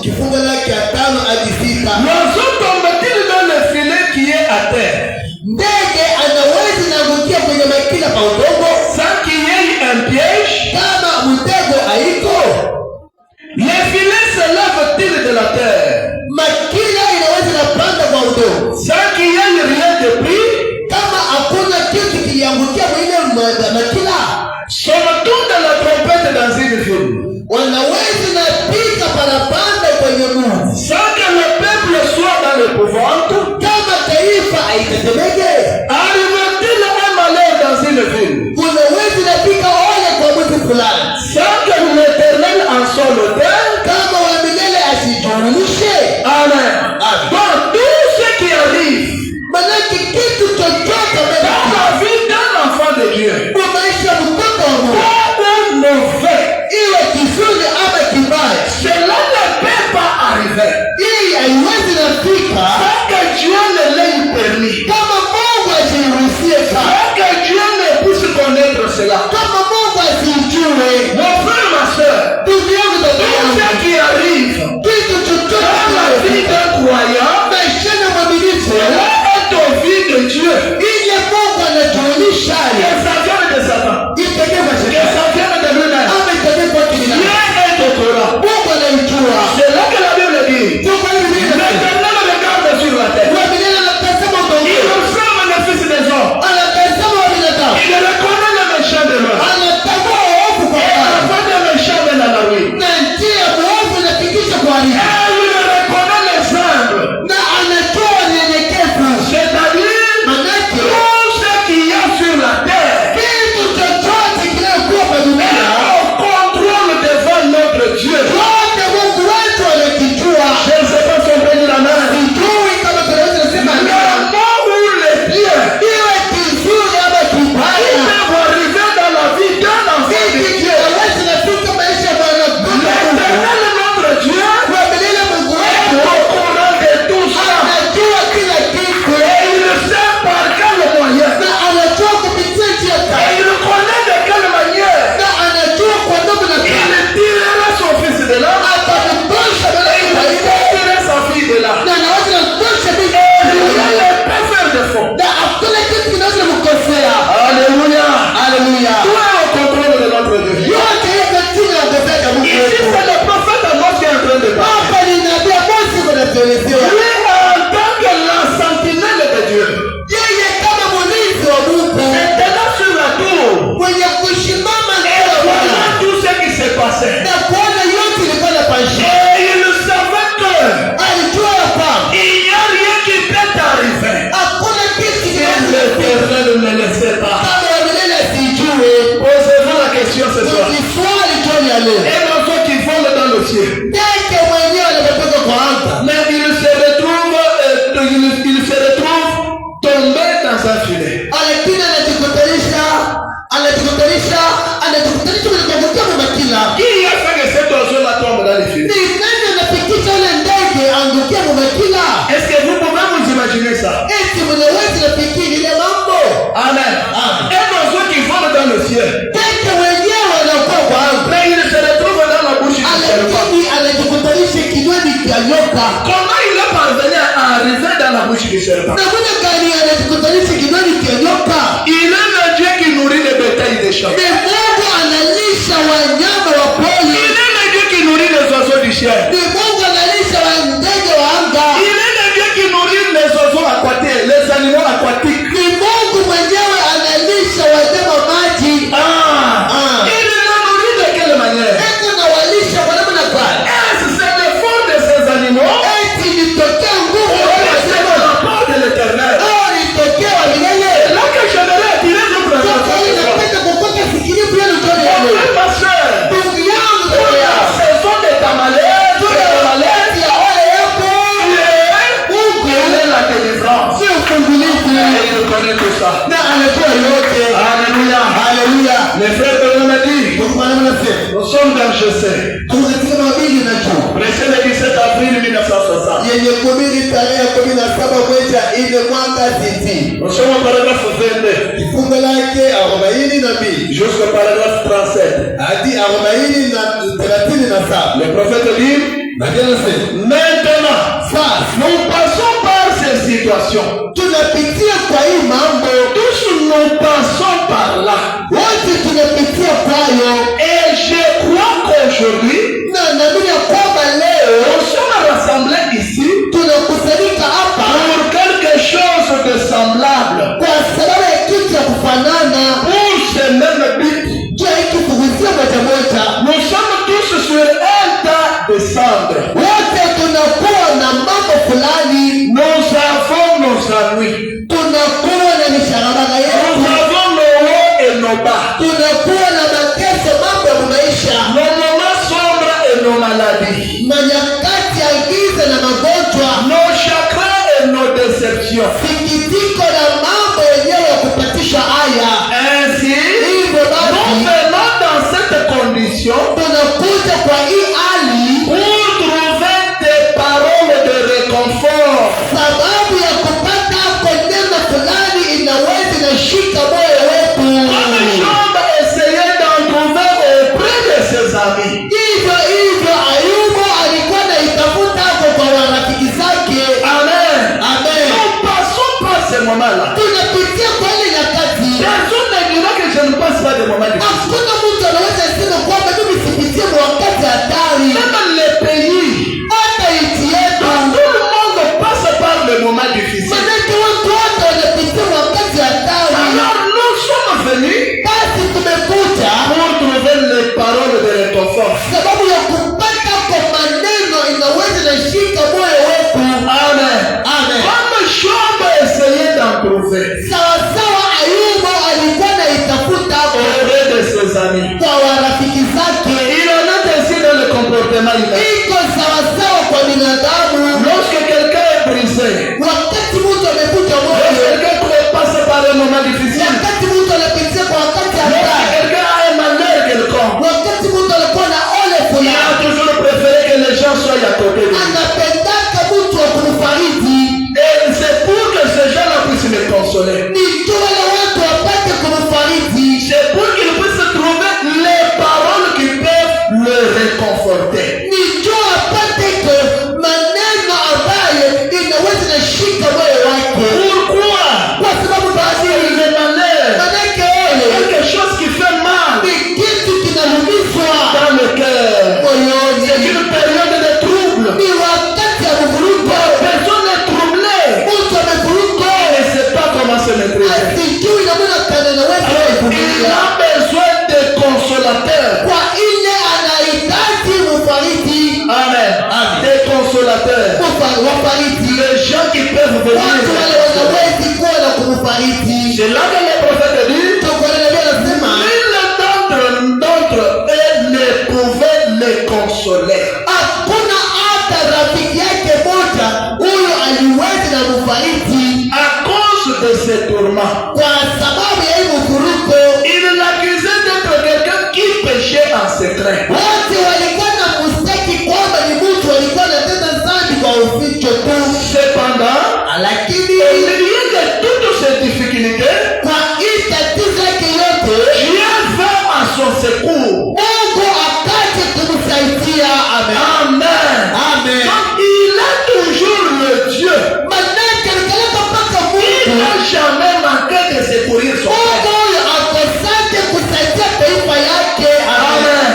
kifungo lake 5 hadi 6. L'oiseau tombe-t-il dans le filet qui est à terre, Ndege anaweza naangukia kwenye makila pa udongo sans qu'il y ait un piège? kama mtego haiko? Les filets se lèvent-ils de la terre, Makila inaweza napanda kwa udongo sans qu'il y ait rien de pris? kama hakuna kitu kiliangukia mwile makila? Sonne-t-on de la trompette dans une ville, Wanaweza napiga parapanda kwenye Mungu sans que le peuple soit dans l'épouvante? kama taifa haitetemeke? Arrive-t-il un malheur dans une ville, Unaweza napiga ole kwa mtu fulani sans que l'Éternel en soit l'auteur? kama wa milele asijulishe? Amen. Donc tout ce qui arrive Manake kitu chochote dans la vie d'un enfant de Dieu, kwa maisha ya mtoto wa Mungu, bon ou mauvais, iwe kizuri ama kibaya, cela ne peut pas arriver hii haiwezi nafika sans que Dieu ne l'ait permis, kama Mungu asiruhusie, sans que Dieu ne puisse connaître cela. kama Mungu asijue. Mon frère, ma soeur, Ndugu yangu, dada yangu, jioni ya leo. Un oiseau qui vole dans le ciel. Ndege mwenyewe anapepeka kwa anga. Mais il se retrouve tombé dans un filet. Lakini anajikutanisha kwenye mmakila. Qui a fait que cet oiseau-là tombe dans le filet? Ni nani anafikisha ule ndege angukia mmakila? Est-ce que vous pouvez vous imaginer ça? Eti mnaweza kufikiri ile mambo? Amen. Un oiseau qui vole dans le ciel. Ndege mwenyewe anakuwa kwa anga. Mais il se retrouve dans la bouche du serpent. Lakini anajikutanisha kinywani cha nyoka. Comment il est parvenu à arriver dans la bouche du serpent? Namna gani anajikutanisha kinywani cha nyoka? Il est le Dieu qui nourrit les bétails des champs. Ni Mungu analisha wanyama wa pori. Il est le Dieu qui nourrit les oiseaux du ciel. Ni Mungu analisha ndege wa anga. Il est le Dieu qui nourrit les oiseaux aquatiques, les animaux aquatiques. Ni Mungu mwenyewe analisha wanyama maji. Il les nourrit de quelle manière? Eko na walisha kwa namna gani? Est-ce c'est le fond de ces animaux? Eti nitokea nguvu Ou c'est le rapport de l'éternel? nitokea wa milele. Là que j'aimerais attirer votre attention. Napenda kupata fikiri pia nitoe Mon leo. frère, ma soeur, Ndugu yangu pour la saison de ta maladie, de ta maladie, ya ole yako. Mungu il est la délivrance. sio ufungulivu. Et il connaît tout ça. Na anajua yote. Alléluia. Haleluya. Les frères de l'homme dit, Mungu anasema nous sommes dans José. tuko katika mabili na juu. Prêché le 17 avril 1960. Yenye kumili tarehe 17 mwezi wa 4 mwaka 60. Nous sommes au paragraphe 22 Kifungo lake 42 jusqu'au paragraphe 37. hadi 37. Le prophète dit, Nabii anasema maintenant, sasa nous passons par ces situations. tunapitia kwa hii mambo, Tous nous passons par là. wote tunapitia kwayo, Et je crois qu'aujourd'hui, na naamini ya kwamba leo nous sommes rassemblés ici tunakusanyika hapa pour quelque chose de semblable. kwa sababu ya kitu cha kufanana Pour ce même but, juu ya hiki kuhusia moja moja. nous sommes tous sur un tas de cendres. Wote tunakuwa na mambo fulani, Nous avons nos ennuis. tunakuwa na misharabaka Nous yetu, avons nos hauts et nos bas. tunakuwa na mateso, mambo ya maisha, Nos moments sombres et nos maladies. manyakati ya giza na magonjwa, Nos chagrins et nos déceptions. sikitiko na mambo yenyewe ya kupatisha haya. Ainsi, Hivyo nous basi venons dans cette condition tunakuja kwa hii hali pour trouver des paroles de réconfort. sababu ya kupata hapo neno fulani inaweza inashika moyo wetu. Comme Job essayait d'en trouver auprès de ses amis. Hivyo Ayubu alikuwa anaitafuta hapo kwa warafiki zake. Amen. Amen. Nous passons par ces moments-là. Tunapitia kwa ile nyakati. Personne ne dira que je ne passe pas des moments difficiles. Hakuna mtu anaweza sema kwamba mimi sipitie wakati hatari. Même les pays, Hata nchi yetu, tout le monde passe par les moments difficiles. manake watu wote wanapitia wakati hatari. Alors nous sommes venus Basi tumekuja pour trouver les paroles de réconfort. sababu ya kupata kwa maneno inaweza nashika moyo wetu. Amen. Amen. Comme Job essayait d'en trouver Sawasawa Ayubu alikuwa anaitafuta hapo auprès de ses amis. kwa warafiki zake. Il en est ainsi dans le comportement humain. Iko sawasawa kwa binadamu. Lorsque quelqu'un est brisé, Wakati mtu amekuja lorsque moyo, quelqu'un passe par un moment difficile, wakati mtu anapitia kwa wakati lorsque hatari, quelqu'un a un malheur quelconque, wakati mtu anakuwa na ole il a fulani, toujours préféré que les gens soient à côté de lui. anapendaka mtu wa kumfariji. Et c'est pour que ces gens-là puissent me consoler. Ni tu wale watu wapate kumfariji, C'est pour qu'ils puissent trouver les paroles qui peuvent le réconforter. ni tu wapate ke maneno ambayo inaweza nashika moyo wake. Pourquoi? Kwa sababu Parce basi qu'il est malheur. manake ole Quelque chose qui fait mal ni kitu kinarudishwa dans le cœur. C'est moyoni, une période de trouble. ni wakati ya mvurugo. Personne n'est troublé. Mtu amevurugwa Il ne sait pas comment se maîtriser. asijui namna gani anaweza Il kuvumilia. a besoin de consolateurs. Kwa ile anahitaji mfariji, Amen. Des consolateurs. wafariji, Les gens qui peuvent watu wale venir. wanawezi kuwa na kumfariji. C'est là que le prophète dit, Tokana nabii anasema nul d'entre eux ne chamboulement. Kwa sababu ya hii mvuruko, Il l'accusait d'être quelqu'un qui péchait en secret. wote walikuwa na mustaki kwamba ni mtu alikuwa anatenda dhambi kwa uficho tu. Cependant, Lakini au milieu de toutes ces difficultés, kwa hii tatizo yake yote, Dieu vint à son secours. Mungu akaja kumsaidia. Amen. Amen. Amen. Donc, il est toujours le Dieu. Manake alikaleta mpaka Il Mungu. n'a jamais manqué de secourir son peuple. Mungu huyo akosante kusaidia taifa yake. Amen.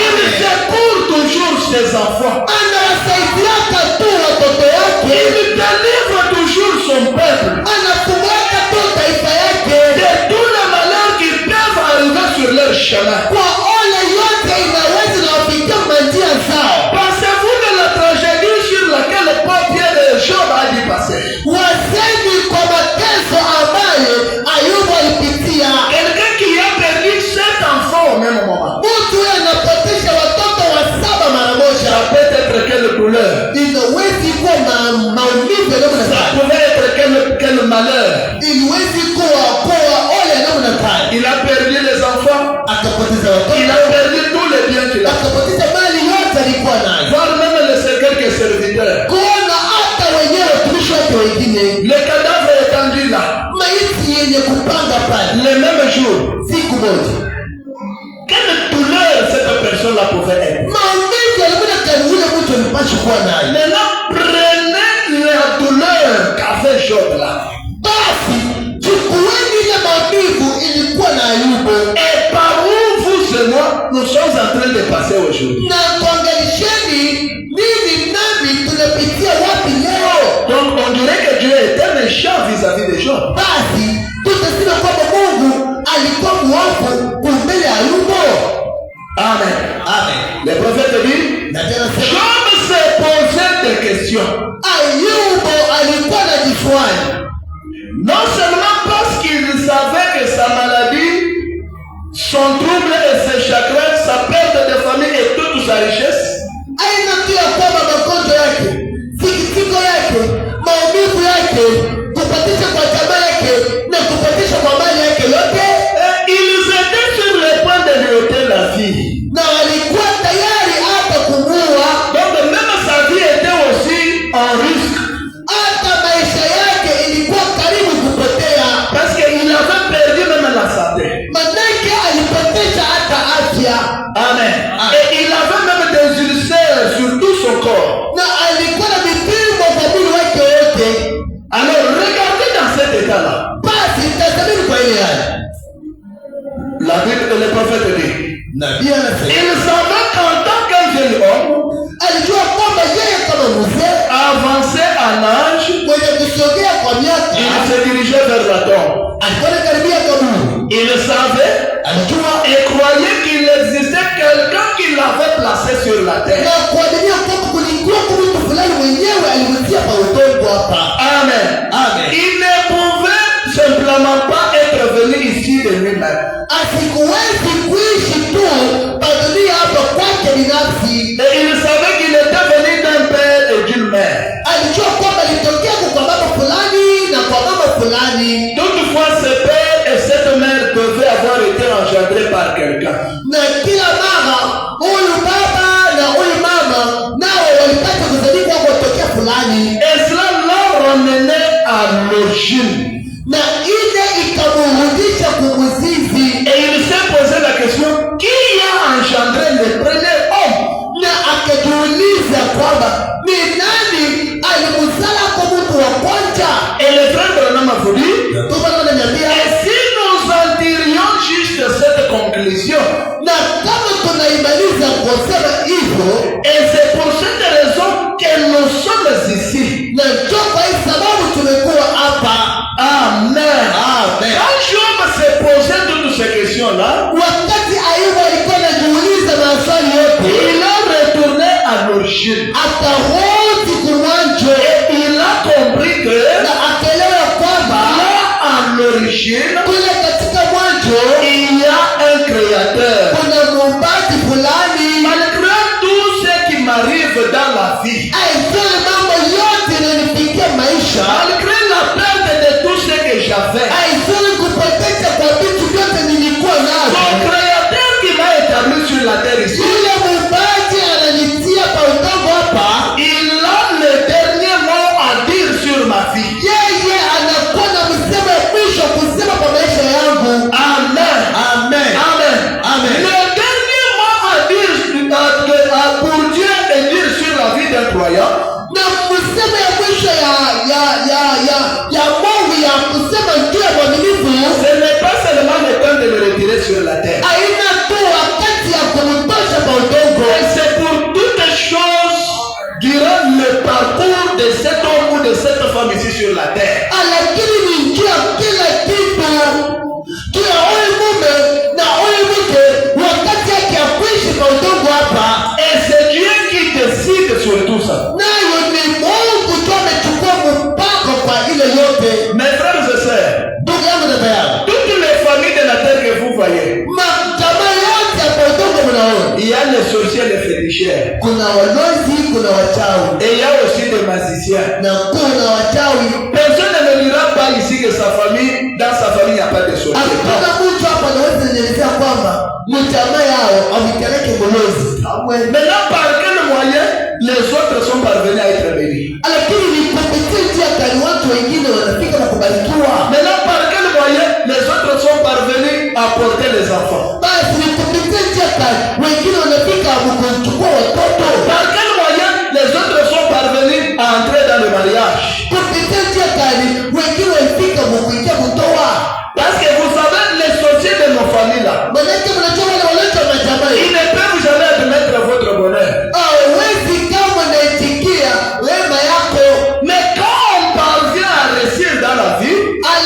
Il Amen. secourt toujours ses enfants. Anawasaidiaka tu watoto wake. Il délivre toujours son peuple Anafunguaka tu taifa yake de tous les malheurs qui peuvent arriver sur leur chemin. kwa ole yote inaweza nawafikia manjia zao. Pensez-vous de la tragédie sur laquelle Paul Pierre et Job a dû passer? Wasemi kwa mateso ambayo Ayubu alipitia. Quelqu'un qui a perdu 7 enfants au même moment. Mtu huyo anapotesha watoto wa 7 mara moja. Ça peut être quelle douleur? Inawezi kuwa maumivu ya namna Ça gani? pouvait être quel malheur? Iliwezi kuwa ole ya namna gani? Il a perdu les enfants. Akapoteza Il a watoto, perdu tous les biens qu'il a. akapoteza mali yote alikuwa nayo. Voire même les quelques serviteurs. Kuona hata wenyewe watumishi wake wengine, Le cadavre étendu là. maiti yenye kupanga pale Le même jour. siku moja. Quelle douleur cette personne-là pouvait être? Maumivu yalikuwa kani ule mtu alipaswa kuwa nayo. Maintenant, prenez la douleur qu'avait Job là. Basi chukueni ile maumivu ilikuwa na Ayubu Et par où vous et moi, nous sommes en train de passer aujourd'hui. na tuangalisheni nini nami tunapitia wapi leo. Donc on dirait que Dieu était méchant vis-à-vis des gens. Basi tutasema kwamba Mungu alikuwa mwovu kumbele ya Ayubu. Amen. Amen. Le prophète dit, Na tena sema Job s'est posé des questions. Ayubu alikuwa na jiswali, Non seulement parce qu'il savait que sa maladie, son trouble et ses chagrins, sa perte de famille et toute sa richesse, aina tu ya kwamba magonjwa yake, sikitiko yake, maumivu yake, kupatisha kwa jamaa yake na kupatisha kwa mali yake yote, ils étaient sur le point de lui ôter la vie. na walikuwa tayari hata kumuua. Donc même sa vie était aussi en risque. Hata maisha yake ilikuwa karibu kupotea, Parce qu'il avait perdu même la santé. manake alipoteza hata afya. Amen. Et il avait même des ulcères sur tout son corps. Na alikuwa na vipimo kwa mwili wake wote. Alors regardez dans cet état-là. Basi tazameni kwa ile hali, La Bible et le prophète dit, nabii anasema il savait qu'en tant qu'un jeune homme, alijua kwamba yeye kama mzee avancé en âge, mwenye kusogea kwa miaka il se dirigeait vers la tombe. alikuwa anakaribia kaburi. Il savait Alijua et croyait qu'il existait quelqu'un qui l'avait placé sur la terre. na kuaminia kwamba kulikuwa kwa mtu fulani mwenyewe alimtia pa udongo hapa. Amen. Amen. Il ne pouvait simplement pas être venu ici de lui-même. Asikuwezi kuishi tu padunia hapa kwake binafsi. Et il savait qu'il était venu d'un père et d'une mère. Alijua kwamba alitokea kwa baba fulani na kwa mama fulani, Toutefois, ce père et cette mère devaient avoir été engendrés par quelqu'un. na kila mara huyu baba na huyu mama nao walipata kuzaliwa kutokea fulani, Et cela l'a ramené à l'origine. na ile ikamrudisha kumzizi, Et il s'est posé la question, qui a engendré le premier homme? na akajiuliza kwamba ni nani alimzala kwa mtu wa kwanza. Et le frère Branham a dit, Tunaambia et si nous en tirions juste cette conclusion, na kama tunaimaliza kusema hivyo, et c'est pour cette raison que nous sommes ici. na ndio kwa hii sababu tumekuwa hapa. Amen. Amen. Quand Job s'est posé toutes ces questions-là, Wakati Ayubu alikuwa anajiuliza maswali yote, il a retourné à l'origine. akarudi kumwanzo Il a compris que na akaelewa kwamba là, à l'origine, kule katika mwanzo il y a un créateur. kuna muumbaji fulani. Malgré tout ce qui m'arrive dans la vie, Aijue mambo yote yananifikia maisha, malgré la perte de tout ce que j'avais, sur la terre ici, yule muumbaji ananitia pa udongo hapa, il a le dernier mot à dire sur ma vie. yeye anakuwa na msemo ya mwisho kusema kwa maisha yangu. Amen. Amen. Amen. Amen. Le dernier mot à dire pour Dieu et dire sur la vie d'un croyant, na msemo ya mwisho ya Mungu ya kusema juu ya mwaminifu, ce n'est pas seulement le temps de le retirer sur la terre. haina tu wakati ya kumtosha pa udongo. Et c'est pour toutes choses durant le parcours de cet homme ou de cette femme ici sur la terre. Lakini ni njia kila kitu juu ya huyu mume na huyu mke wakati yake ya kuishi pa udongo hapa, Et c'est Dieu qui décide sur tout ça. nayo ni Mungu tu amechukua mpaka kwa ile yote. Mes frères et sœurs, Ndugu yangu na dada yangu, toutes les familles de la terre que vous voyez, majamaa yote ya pa udongo mnaona, il y a les sorciers, les féticheurs. kuna walozi, kuna wachawi Et il y a aussi des magiciens. na kuna wachawi. Personne ne me dira pas ici que sa famille, dans sa famille, il n'y a pas de sorciers. Hakuna mtu hapa anaweza nielezea kwamba mjamaa yao amepeleke mlozi. Maintenant, par quel moyen les autres sont parvenus à être bénis? Lakini ni kupitia njia gani watu wengine wanafika na kubarikiwa? Maintenant, par quel moyen les autres sont parvenus à porter les enfants? Basi ni kupitia njia gani wengine wanafika kuchukua watoto? Par quel moyen les autres sont parvenus à entrer dans le mariage? Kupitia njia gani wengine walifika kuingia kutoa? Parce que vous savez, les sorciers de nos familles là, Manake mnajua wale waleta majamaa, ils ne peuvent jamais admettre votre bonheur. hawezi kama naitikia wema yako. Mais quand on parvient à réussir dans la vie,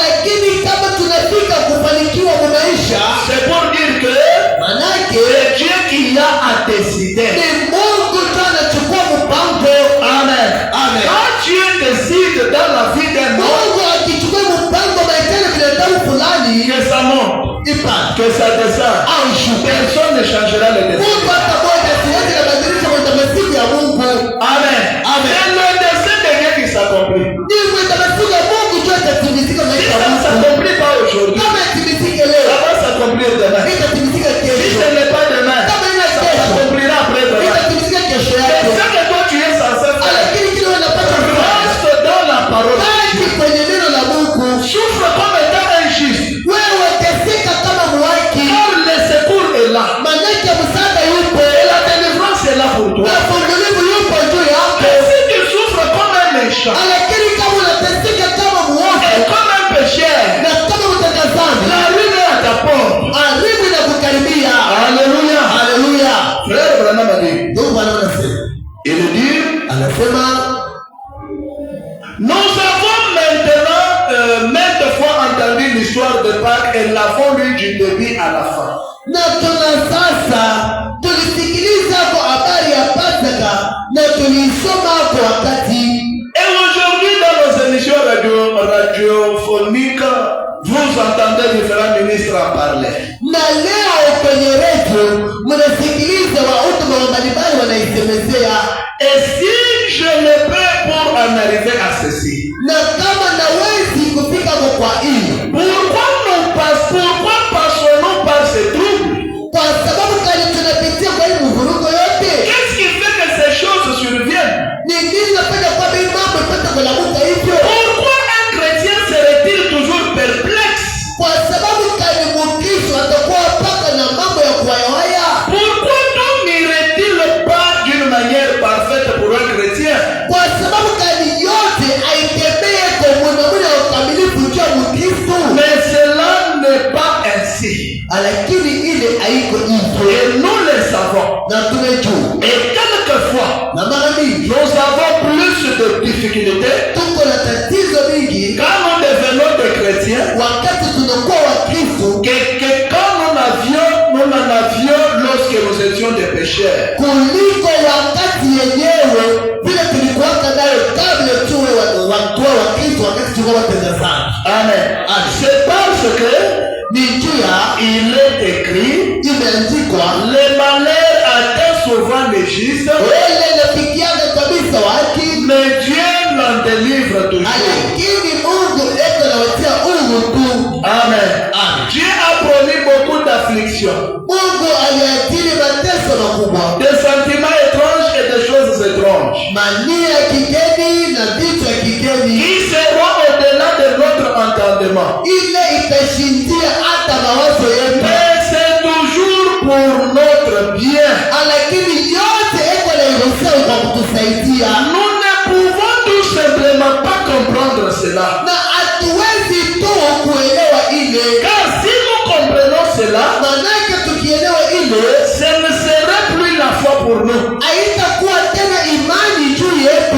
Lakini kama tunafika kufanikiwa kwa maisha, c'est pour dire que manake c'est Dieu qui a à décider. ni Mungu tu anachukua mpango. Amen. Amen. Quand Dieu décide dans la vie d'un homme Mungu akichukua mpango maitele binadamu fulani, que ça monte, que ça descend, personne ne changera le destin. Mungu hata moja siwezi kubadilisha mtamasiku ya Mungu. Amen. Amen. C'est le destin de Dieu qui s'accomplit. Ni mtamasiku ya Mungu tu atatimizika Si maisha ça ya ne Mungu. s'accomplit pas aujourd'hui, Kama itimizike ça leo, va s'accomplir demain. itatimizika Si kesho. ce n'est pas demain, Kama ina ça kesho, s'accomplira après demain. itatimizika kesho C'est yake. ce que toi tu es censé faire. Lakini kile wanapata kufanya, Reste dans la parole. baki kwenye neno la Mungu. Souffre comme étant un juste. Wewe teseka kama mwaki, Car le secours est là. manake msaada yupo Et la délivrance est là pour toi. na fungulivu yupo juu yako. Mais si tu souffres comme un méchant Lakini kama unateseka kama et mwovu comme un pécheur, na kama mtakazana, la ruine est à ta porte. aribu inakukaribia. Alléluia. Haleluya. Frère Branham a dit, Ndugu Bwana anasema, il dit, anasema nous avons maintenant maintes fois entendu l'histoire de Pâques et l'avons lu du début à la fin. na tuna sasa tulisikiliza kwa habari ya Pasaka na tulisoma kwa wakati. Et aujourd'hui, dans nos émissions radiophoniques, vous entendez différents ministres en parler. Na leo kwenye redio mnasikiliza wahutuba mbalimbali wanaisemezea. Et si je ne peux pour en arriver à ceci, Na kama nawezi kufika kwa hili, pourquoi passons-nous par ces troubles? kwa sababu kali tunapitia kwa hii mvurugo yote, Qu'est-ce qui fait que ces choses surviennent? ni nini napenda kwa hii mambo ipata kulamuka hivyo? Pourquoi un chrétien serait-il toujours perplexe? Kwa sababu kali Mkristo atakuwa paka na mambo ya kuwayawaya. Pourquoi n'irait-il pas d'une manière parfaite pour un chrétien? Kwa sababu kali yote haitembee kwa mwanamuna wa ukamilifu juu ya Mkristo. Mais cela n'est pas ainsi. Lakini ile haiko hivyo. Et nous le savons. Na tunajua. Et quelquefois, Na mara mingi nous avons plus de difficultés tuko na tatizo mingi quand nous devenons des chrétiens wakati tunakuwa Wakristo que quand nous en avions lorsque nous étions des pécheurs. kuliko wakati yenyewe vile tulikuwaka nayo kabla tuwe watu wa Kristo, wakati tulikuwa watenda sana. Amen. C'est parce que Ni juu ya il est écrit, imeandikwa, le malheur atteint souvent les justes, wale nafikiaga kabisa waki, mais Dieu l'en délivre toujours. lakini Mungu eko nawatia huru tu. Amen. Dieu a promis beaucoup d'afflictions. Mungu aliatili mateso kubwa, des sentiments étranges et des choses étranges mania ya kigeni na vitu ya kigeni, qui seront au-delà de notre entendement. ile itashindia hata mawazo yetu, Mais c'est toujours pour notre bien. lakini yote eko na iruhusiwa kwa kutusaidia, Nous ne pouvons tout simplement pas comprendre cela. na hatuwezi tu kuelewa ile. Car si nous comprenons cela, Manake tukielewa ile, ce ne serait plus la foi pour nous. haitakuwa tena imani juu yetu.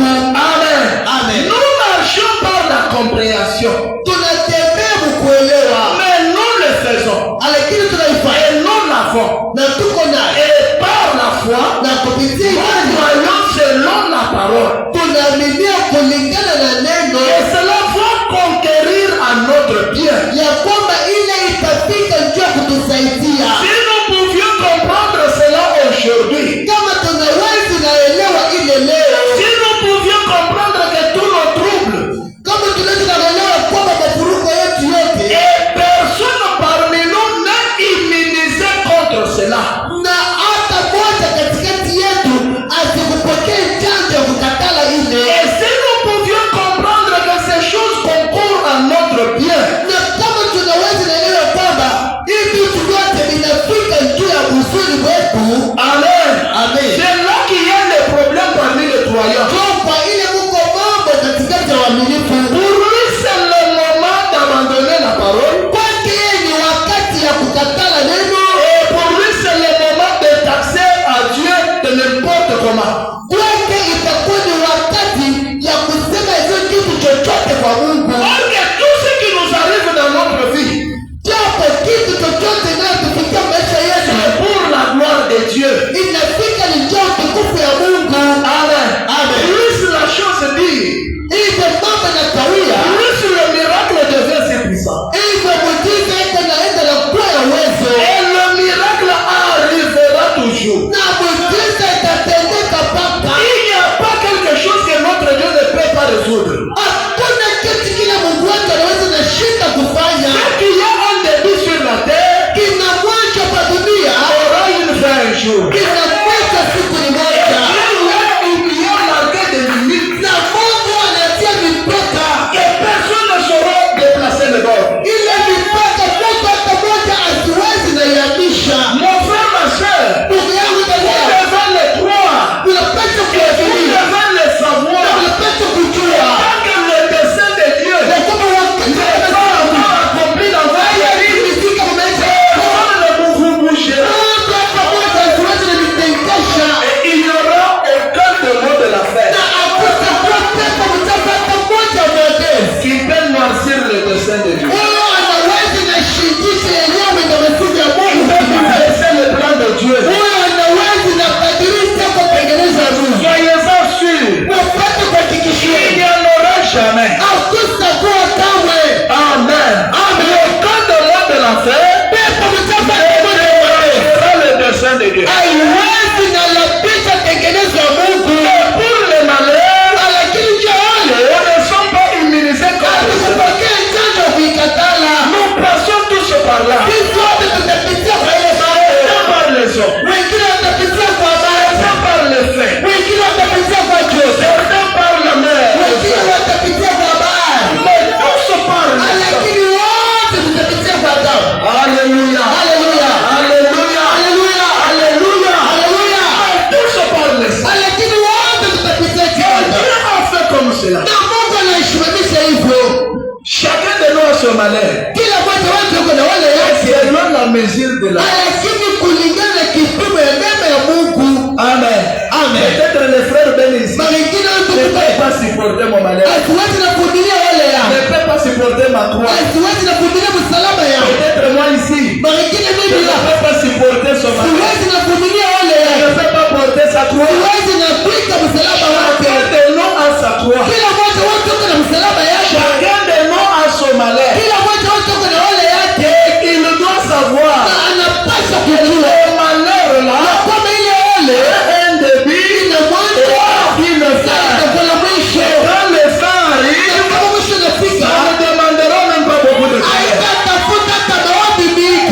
Amen. Amen. Nous marchons par la compréhension, Tunatembea kuelewa, mais nous le faisons lakini tunaifanya et nous l'avons. na tuko nayo, Et par la foi, na kupitia nous imani croyons selon la parole. tunaaminia kulingana na neno Et cela va conquérir à notre bien. ya kwamba ile itafika njia ya kutusaidia. Si nous pouvions comprendre cela aujourd'hui, Kama tunawezi naelewa ile leo, si nous pouvions comprendre que tous nos troubles kama tunawezi naelewa kwamba mafuruko yetu yote, et personne parmi nous n'est immunisé contre cela, na hata moja katikati yetu asikupokee chanjo ya kukatala ile, et si nous pouvions comprendre que ces choses concourent à notre bien, na kama tunawezi naelewa kwamba hii vitu vyote vinafika juu ya uzuri wetu. amen. Amen. C'est là qu'il y a les problèmes parmi les croyants. Kwa ile muko mambo katikati ya waaminifu, Pour lui, c'est le moment d'abandonner la parole, kwake yeye ni wakati ya kukatala neno, et pour lui, c'est le moment de taxer à Dieu de n'importe comment. kwake itakuwa ni wakati ya kusema hizo kitu chochote kwa Mungu. Or que tout ce qui nous arrive dans notre vie, Japo kitu chochote inayotufikia maisha yetu c'est pour la gloire de Dieu. inafika ni njia utukufu ya Mungu. Amen. Amen. Plus la chose dit, Hivyo mambo yanakawia, plus le miracle devient si puissant. hivyo muujiza iko naenda na kuwa ya uwezo, Et le miracle arrivera toujours. na muujiza itatendeka mpaka. Il n'y a pas quelque chose que notre Dieu ne peut pas résoudre. Hakuna kitu kile Mungu wetu anaweza na shinda kufanya. Ce qu'il y a un début sur la terre Kina mwanzo pa dunia, aura une fin un jour. kina mwisho siku ni moja, Il y a marqué des limites na Mungu anatia mipaka. et personne ne saura déplacer le bord. Ile mipaka Mungu hata moja asiwezi na ihamisha. Mon frère, ma soeur, Ndugu yangu vous dada, devez le croire unapaswa et vous kuyafikiria, devez le savoir. unapaswa kujua Tant que le dessein de Dieu ya kwamba wakati n'est pas encore accompli dans votre vie, imefika kwa maisha personne ne vous bougera. Mungu hata moja asiwezi na nitengesha, Et il n'y aura aucun démon de la fête na hakutakuwa pepo mchafu hata moja mwepesi. qui peut noircir le dessein de Dieu. Huyo anaweza na shindisha yenyewe na mafunzo ya Il Mungu. peut bouleverser le plan de Dieu. Huyo anaweza na badilisha kwa kutengeneza Mungu. Soyez-en sûrs, Upate kuhakikishia il n'y en aura jamais. hakutakuwa kamwe Amen. Amen. Aucun démon de la fête pepo mchafu ne hata moja mwepesi. bouleversera le dessein de Dieu. Haiwezi na labisha tengeneza Mungu. Et pour le malheur, Lakini njia wale nous ne sommes pas immunisés contre cela. hatukupokea chanjo ya kuikatala. Nous passons tous par là. Sisi wote tutapitia kwa ile mambo. Certains par les hommes, Wengine watapitia kwa habari, certains par les faits, wengine watapitia kwa joto, certains par la mer. wengine watapitia kwa habari, Mais tous par les hommes. lakini wote tutapitia kwa damu. Alléluia. Haleluya, Alléluia. haleluya, Alléluia. haleluya. Tous par les hommes. Lakini wote tutapitia Et kwa Dieu damu. a fait comme cela. Na Mungu anaishimamisha hivyo. Chacun de nous a son malheur. Kila mmoja wetu yuko na wale Et yake, selon la mesure de la. lakini kulingana na kipimo ya neema ya Mungu. Amen. Amen. Peut-être les frères bénis ici Wengine ne wetu peuvent pas supporter mon malheur. hatuwezi na kuhudumiya wale Ne yao, peuvent pas supporter ma croix. hatuwezi na kuhudumiya msalaba yao. Peut-être moi ici, Wengine je mimi ne hapa peux pas supporter son malheur. siwezi na kuhudumiya wale Je ne yao, peux pas porter sa croix. siwezi na kuika msalaba wake. Chacun de nous a sa croix. Kila mmoja wetu yuko na msalaba yake, Chacun de nous a son malheur. kila mmoja wetu yuko na wale yake, Il doit savoir na anapaswa kujua le malheur là ya kwamba ile wale a un début ina mwanzo et une na fin. itakuwa na mwisho. Quand le fin arrive, Kama mwisho ça unafika, ne demandera même pas beaucoup de prière. haitatafuta hata maombi mingi.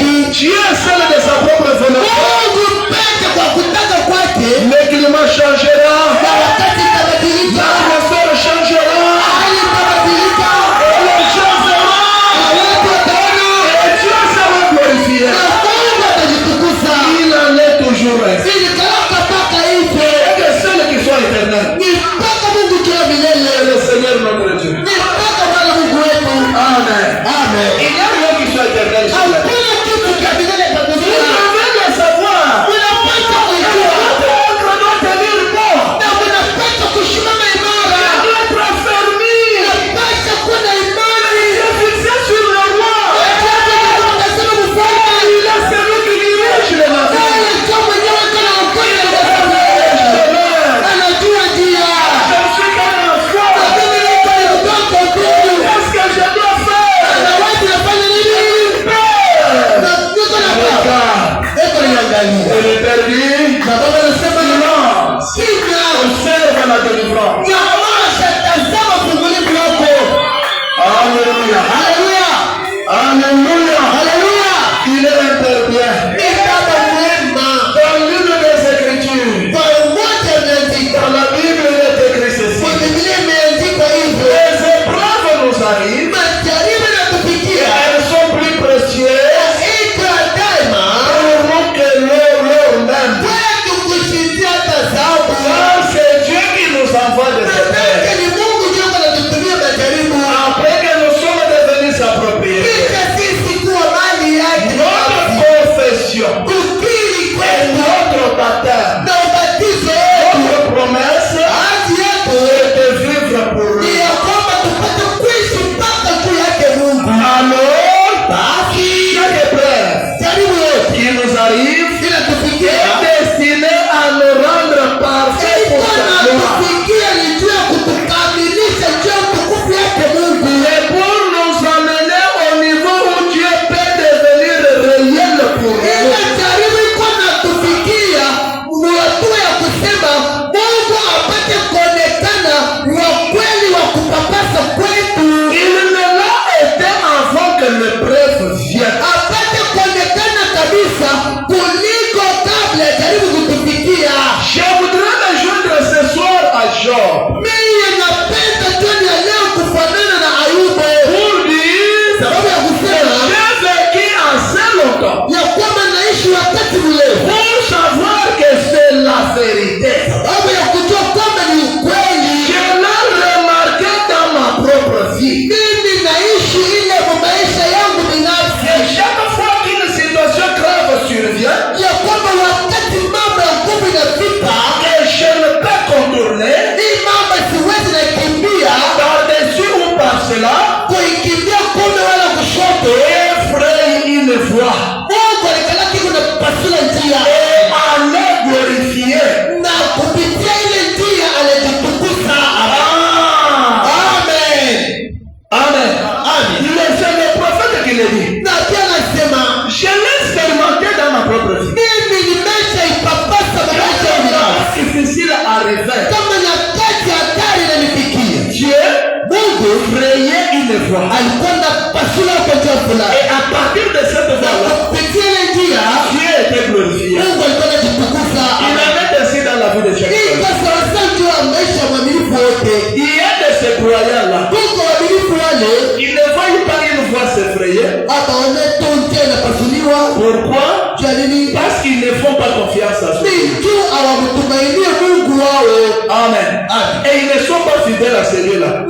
Amen. Et ils ne sont pas fidèles à ces lieux-là.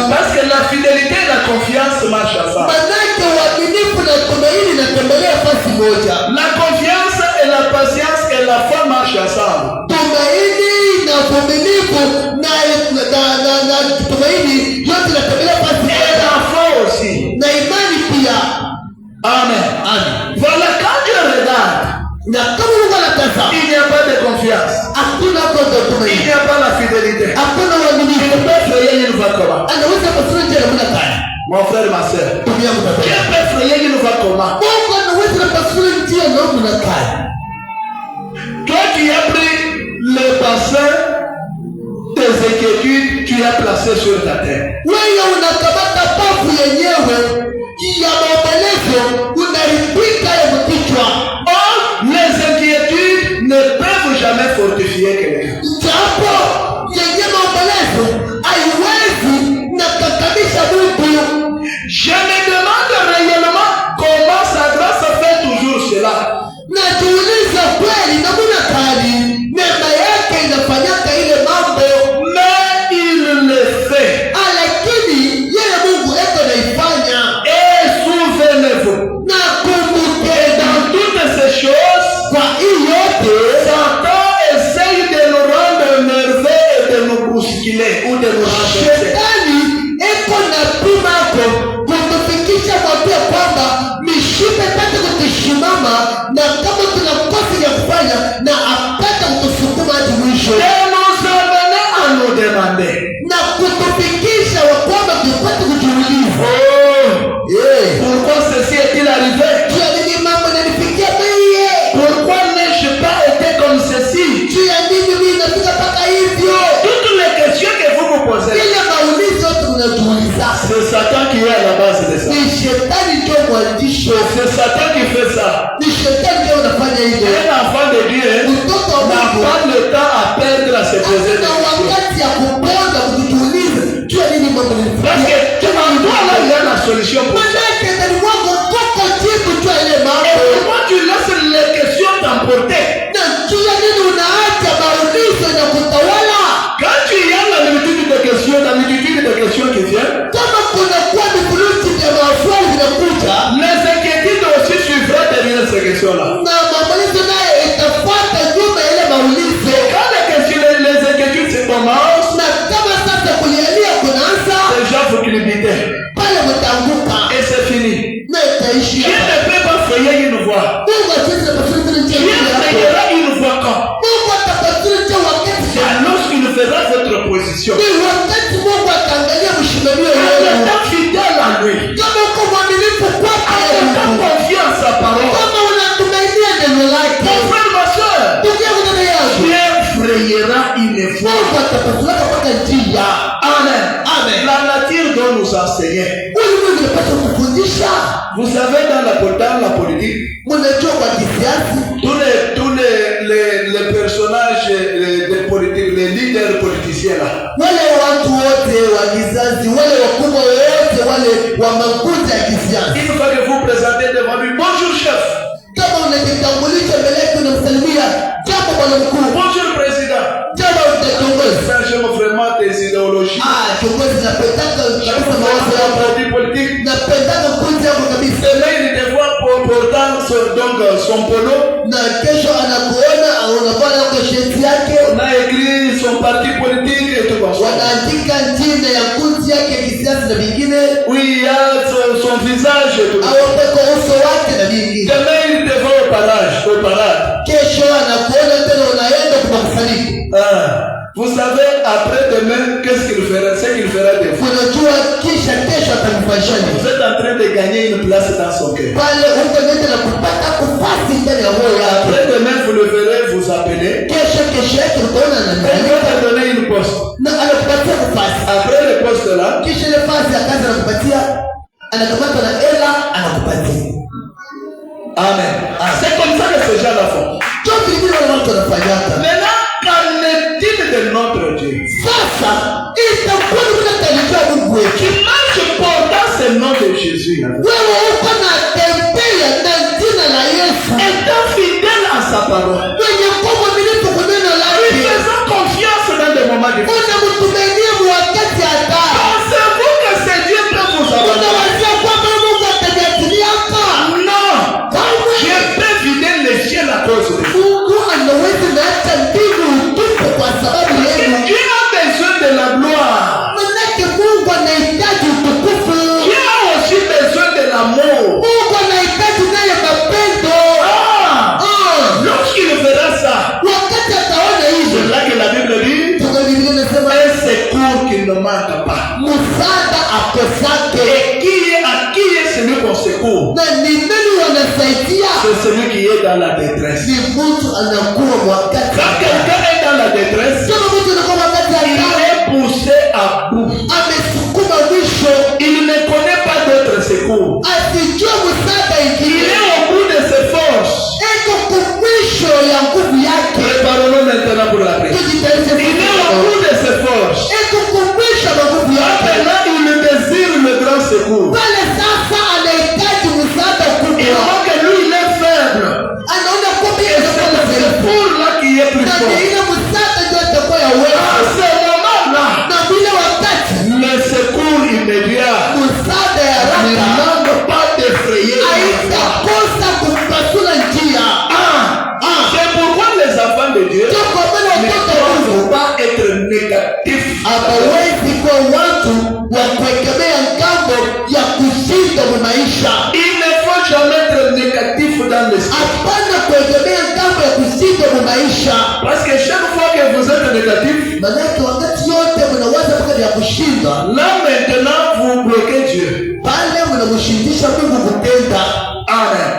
Parce que la fidélité et la confiance marchent ensemble. La confiance et la patience et la foi marchent ensemble. Et la foi aussi. Amen. Voilà, quand je regarde, il n'y a pas de confiance. Il n'y a pas la fidélité. Il ne peut frayer une voie comment? Mon frère et ma soeur, qui peut frayer une voie comment? Toi qui as pris le bassin des inquiétudes, tu as placé sur ta terre. Or, les inquiétudes ne peuvent jamais fortifier quelqu'un. Je me demande réellement comment sa grâce fait toujours cela. Mais il le fait. Et souvenez-vous, et dans toutes ces choses, Satan essaye de nous rendre nerveux et de nous bousculer ou de nous renverser. Et nous amener à nous demander. Pourquoi ceci est-il arrivé? Pourquoi n'ai-je pas été comme ceci? Toutes les questions que vous me posez, c'est Satan qui est à la base de ça. C'est Satan qui fait ça. Un enfant de Dieu n'a pas le temps à perdre à se poser des questions. Parce que en toi là, il y a la solution pour ça. Et pourquoi tu laisses les questions t'emporter? Quand tu y as la multitude de questions qui viennent, les inquiétudes aussi suivront derrière ces questions-là. Quand les inquiétudes se commencent, déjà vous clignotez. Et c'est fini. Dieu ne peut pas frayer une voie. Dieu frayera une voie quand? C'est lorsqu'il fera votre position. Il est fidèle à lui. Il est confiant à sa parole. Mon frère, ma soeur, Dieu frayera une voie. Amen. La nature doit nous enseigner. Vous savez, dans la politique, tous les personnages des politiques, les leaders politiciens là, une fois que vous présentez devant lui, bonjour chef, bonjour président, changez vraiment des idéologies. Politique. Et là, il devait porter son polo. On a écrit son parti politique et tout comme ça. Oui, il y a son visage et tout. Demain, il devait au parade. Vous savez, après demain, qu'est-ce qu'il fera? C'est qu'il fera des fois. Vous êtes en train de gagner une place dans son cœur. Après demain, vous le verrez vous appeler. Et il va te donner une poste. Après le poste là, amen. C'est comme ça que ces gens-là font. Maintenant, qu'en est-il de notre Dieu? Qui marche portant ce nom de Jésus, étant fidèle à sa parole, il faisait hawezi naacha mbingu utupu kwa sababu yenu. Dieu a besoin de la gloire. Manake Mungu anahitaji utukufu. Dieu a aussi besoin de l'amour. Mungu anahitaji naye mapendo. Lorsqu'il verra ça, Wakati ataona hivyo, c'est là que la Bible dit, toka Biblia inasema un secours qui ne manque pas. msaada akosake. Et à qui est celui qu'on secourt? Na ni nani wanasaidia? C'est celui qui est dans la détresse. Ni mtu anakuwa wakati. Quand quelqu'un est dans la détresse, Kama mtu anakuwa wakati il hatari, est poussé à bout. amesukuma mwisho, Il ne connaît pas d'autre secours. asijue msaada Il ingine, est au bout de ses forces. eko kumwisho ya nguvu yake. Préparons-nous maintenant pour la prière. Tujitayarishe Il est au bout de ses forces. eko kumwisho ya nguvu yake. Maintenant, il désire le grand secours. Pale sasa anahitaji msaada Il kubwa. voit que lui, il est faible. Anaona kwamba Et yeye c'est anakuwa le dhaifu. secours-là qui est plus Na ni fort. ile msaada ndio atakuwa ya À uwezo. ce moment-là, Na vile wakati le secours immédiat msaada ya ne haraka manque pas d'effrayer. haitakosa kumpasula njia. C'est pourquoi les enfants de Dieu Ndio kwa maana ne watoto wa Mungu doivent pas être négatifs. hawawezi kuwa watu wa kuegemea ngambo ya kushinda mu maisha. Il ne faut jamais être négatif dans l'esprit. Hapana kuegemea ngambo ya kushinda mu maisha. Parce que chaque fois que vous êtes négatif, Manake wakati yote mnawaza mpaka ya kushinda, là maintenant vous bloquez Dieu. pale mnamshindisha Mungu kutenda. Amen.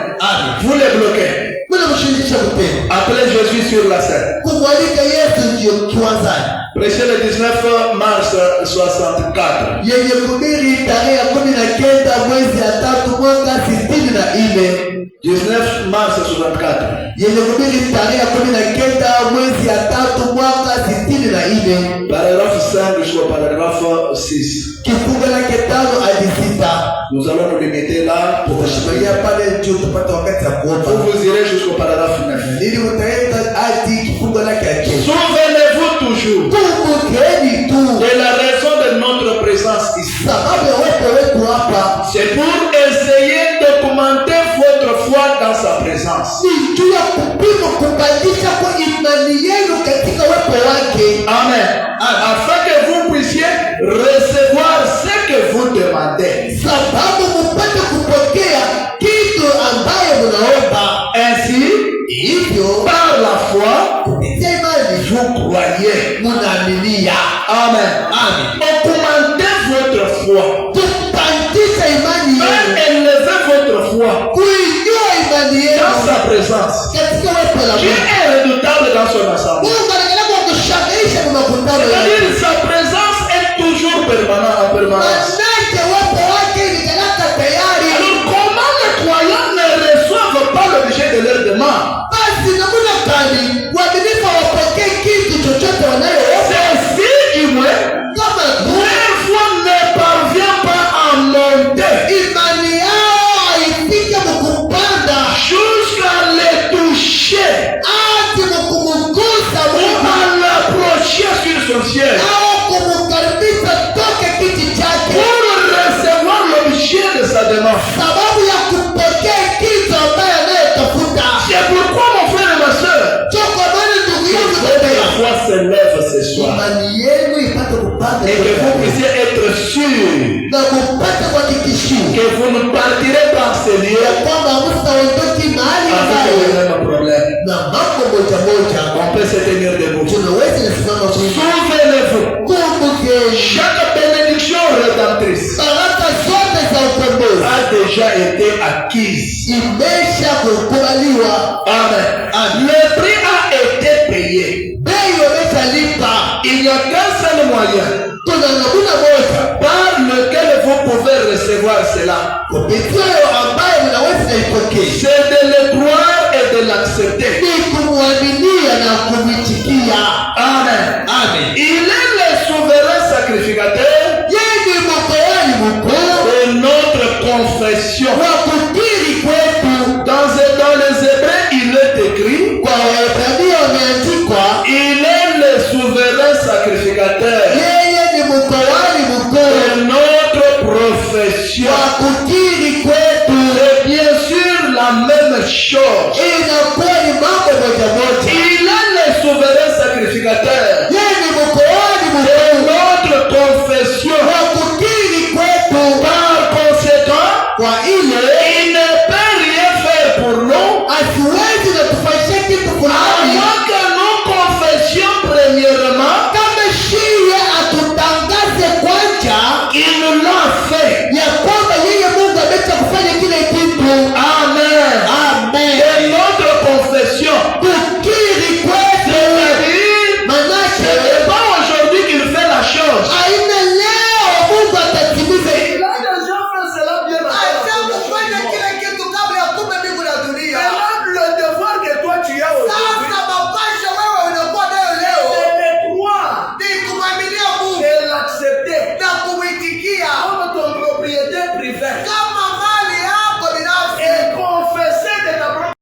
Vous les bloquez. Mnamshindisha kutenda. Appelez Jésus sur la scène. Kumwalika Yesu ndio kiwanzani. Prêchez le 19 mars 64. Yenye kuhubiri tarehe 19 mwezi ya 3 mwaka 64. 19 mars 64. Yenye kuhubiri tarehe 19 mwezi ya 3 mwaka 64. Paragraphe 5 jusqu'au paragraphe 6. Kifungu lake 5 hadi 6. Nous allons nous limiter là pour Tutashikilia pale juu tupate wakati wa kuomba. vous irez jusqu'au paragraphe 9. Ili utaenda hadi kifungu lake ya 10. Souvenez-vous toujours Kumbukeni tu de la raison de notre présence ici. sababu ya uwepo wetu hapa C'est pour essayer d'augmenter votre foi dans sa présence. ni juu ya kupima kupandisha kwa imani yenu katika uwepo wake. Amen. Afin que vous puissiez recevoir ce que vous demandez. Sababu mupate kupokea kitu ambaye mnaomba. Ainsi, Hivyo par la foi, kupitia imani vous croyez. munaaminia. Amen. Augmentez votre foi. Tupandisha imani Faites yenu, élever votre foi kuinua imani dans yenu sa présence. katika uwepo la Dieu Mungu. est redoutable dans son assemblée. Mungu anaendelea kwa kushangaisha kwa makutano yake. C'est-à-dire sa présence est toujours permanente en permanence. Manake uwepo wake ni talaka tayari. Alors comment les croyants ne reçoivent pas l'objet de leur demande? Basi namuna gani waaminifu hawapokee kitu chochote wanayoomba? C'est si du moins Kama leur foi ne parvient pas à monter imani yao haifike mkupanda jusqu'à les toucher hadi mkumugusa ou Mungu à l'approcher sur son ciel au kumkaribisha toke kiti chake, pour recevoir l'objet de sa demande. sababu ya kupokea kitu ambaye anayetafuta. C'est pourquoi mon frère et ma soeur, Ndio kwa maana ndugu yangu la tembea, foi s'élève ce soir imani yenu ipate kupanda et que vous puissiez être sûr na kupata kuhakikishiwa que vous ne partirez pas ce lieu ya kwamba hamtaondoki mahali avec ambayo le même problème. na mambo moja moja. On peut se tenir debout. Tunaweza kusimama chini. Souvenez-vous, Kumbukeni chaque bénédiction rédemptrice baraka zote za ukombozi a déjà été acquise. imesha kukubaliwa. Amen. Le prix a été payé. Bei wameshalipa. Il n'y a qu'un seul moyen Kuna namna moja par lequel vous pouvez recevoir cela. kupitia hiyo ambayo mnaweza kuipokea, C'est de le croire et de l'accepter. ni kumwamini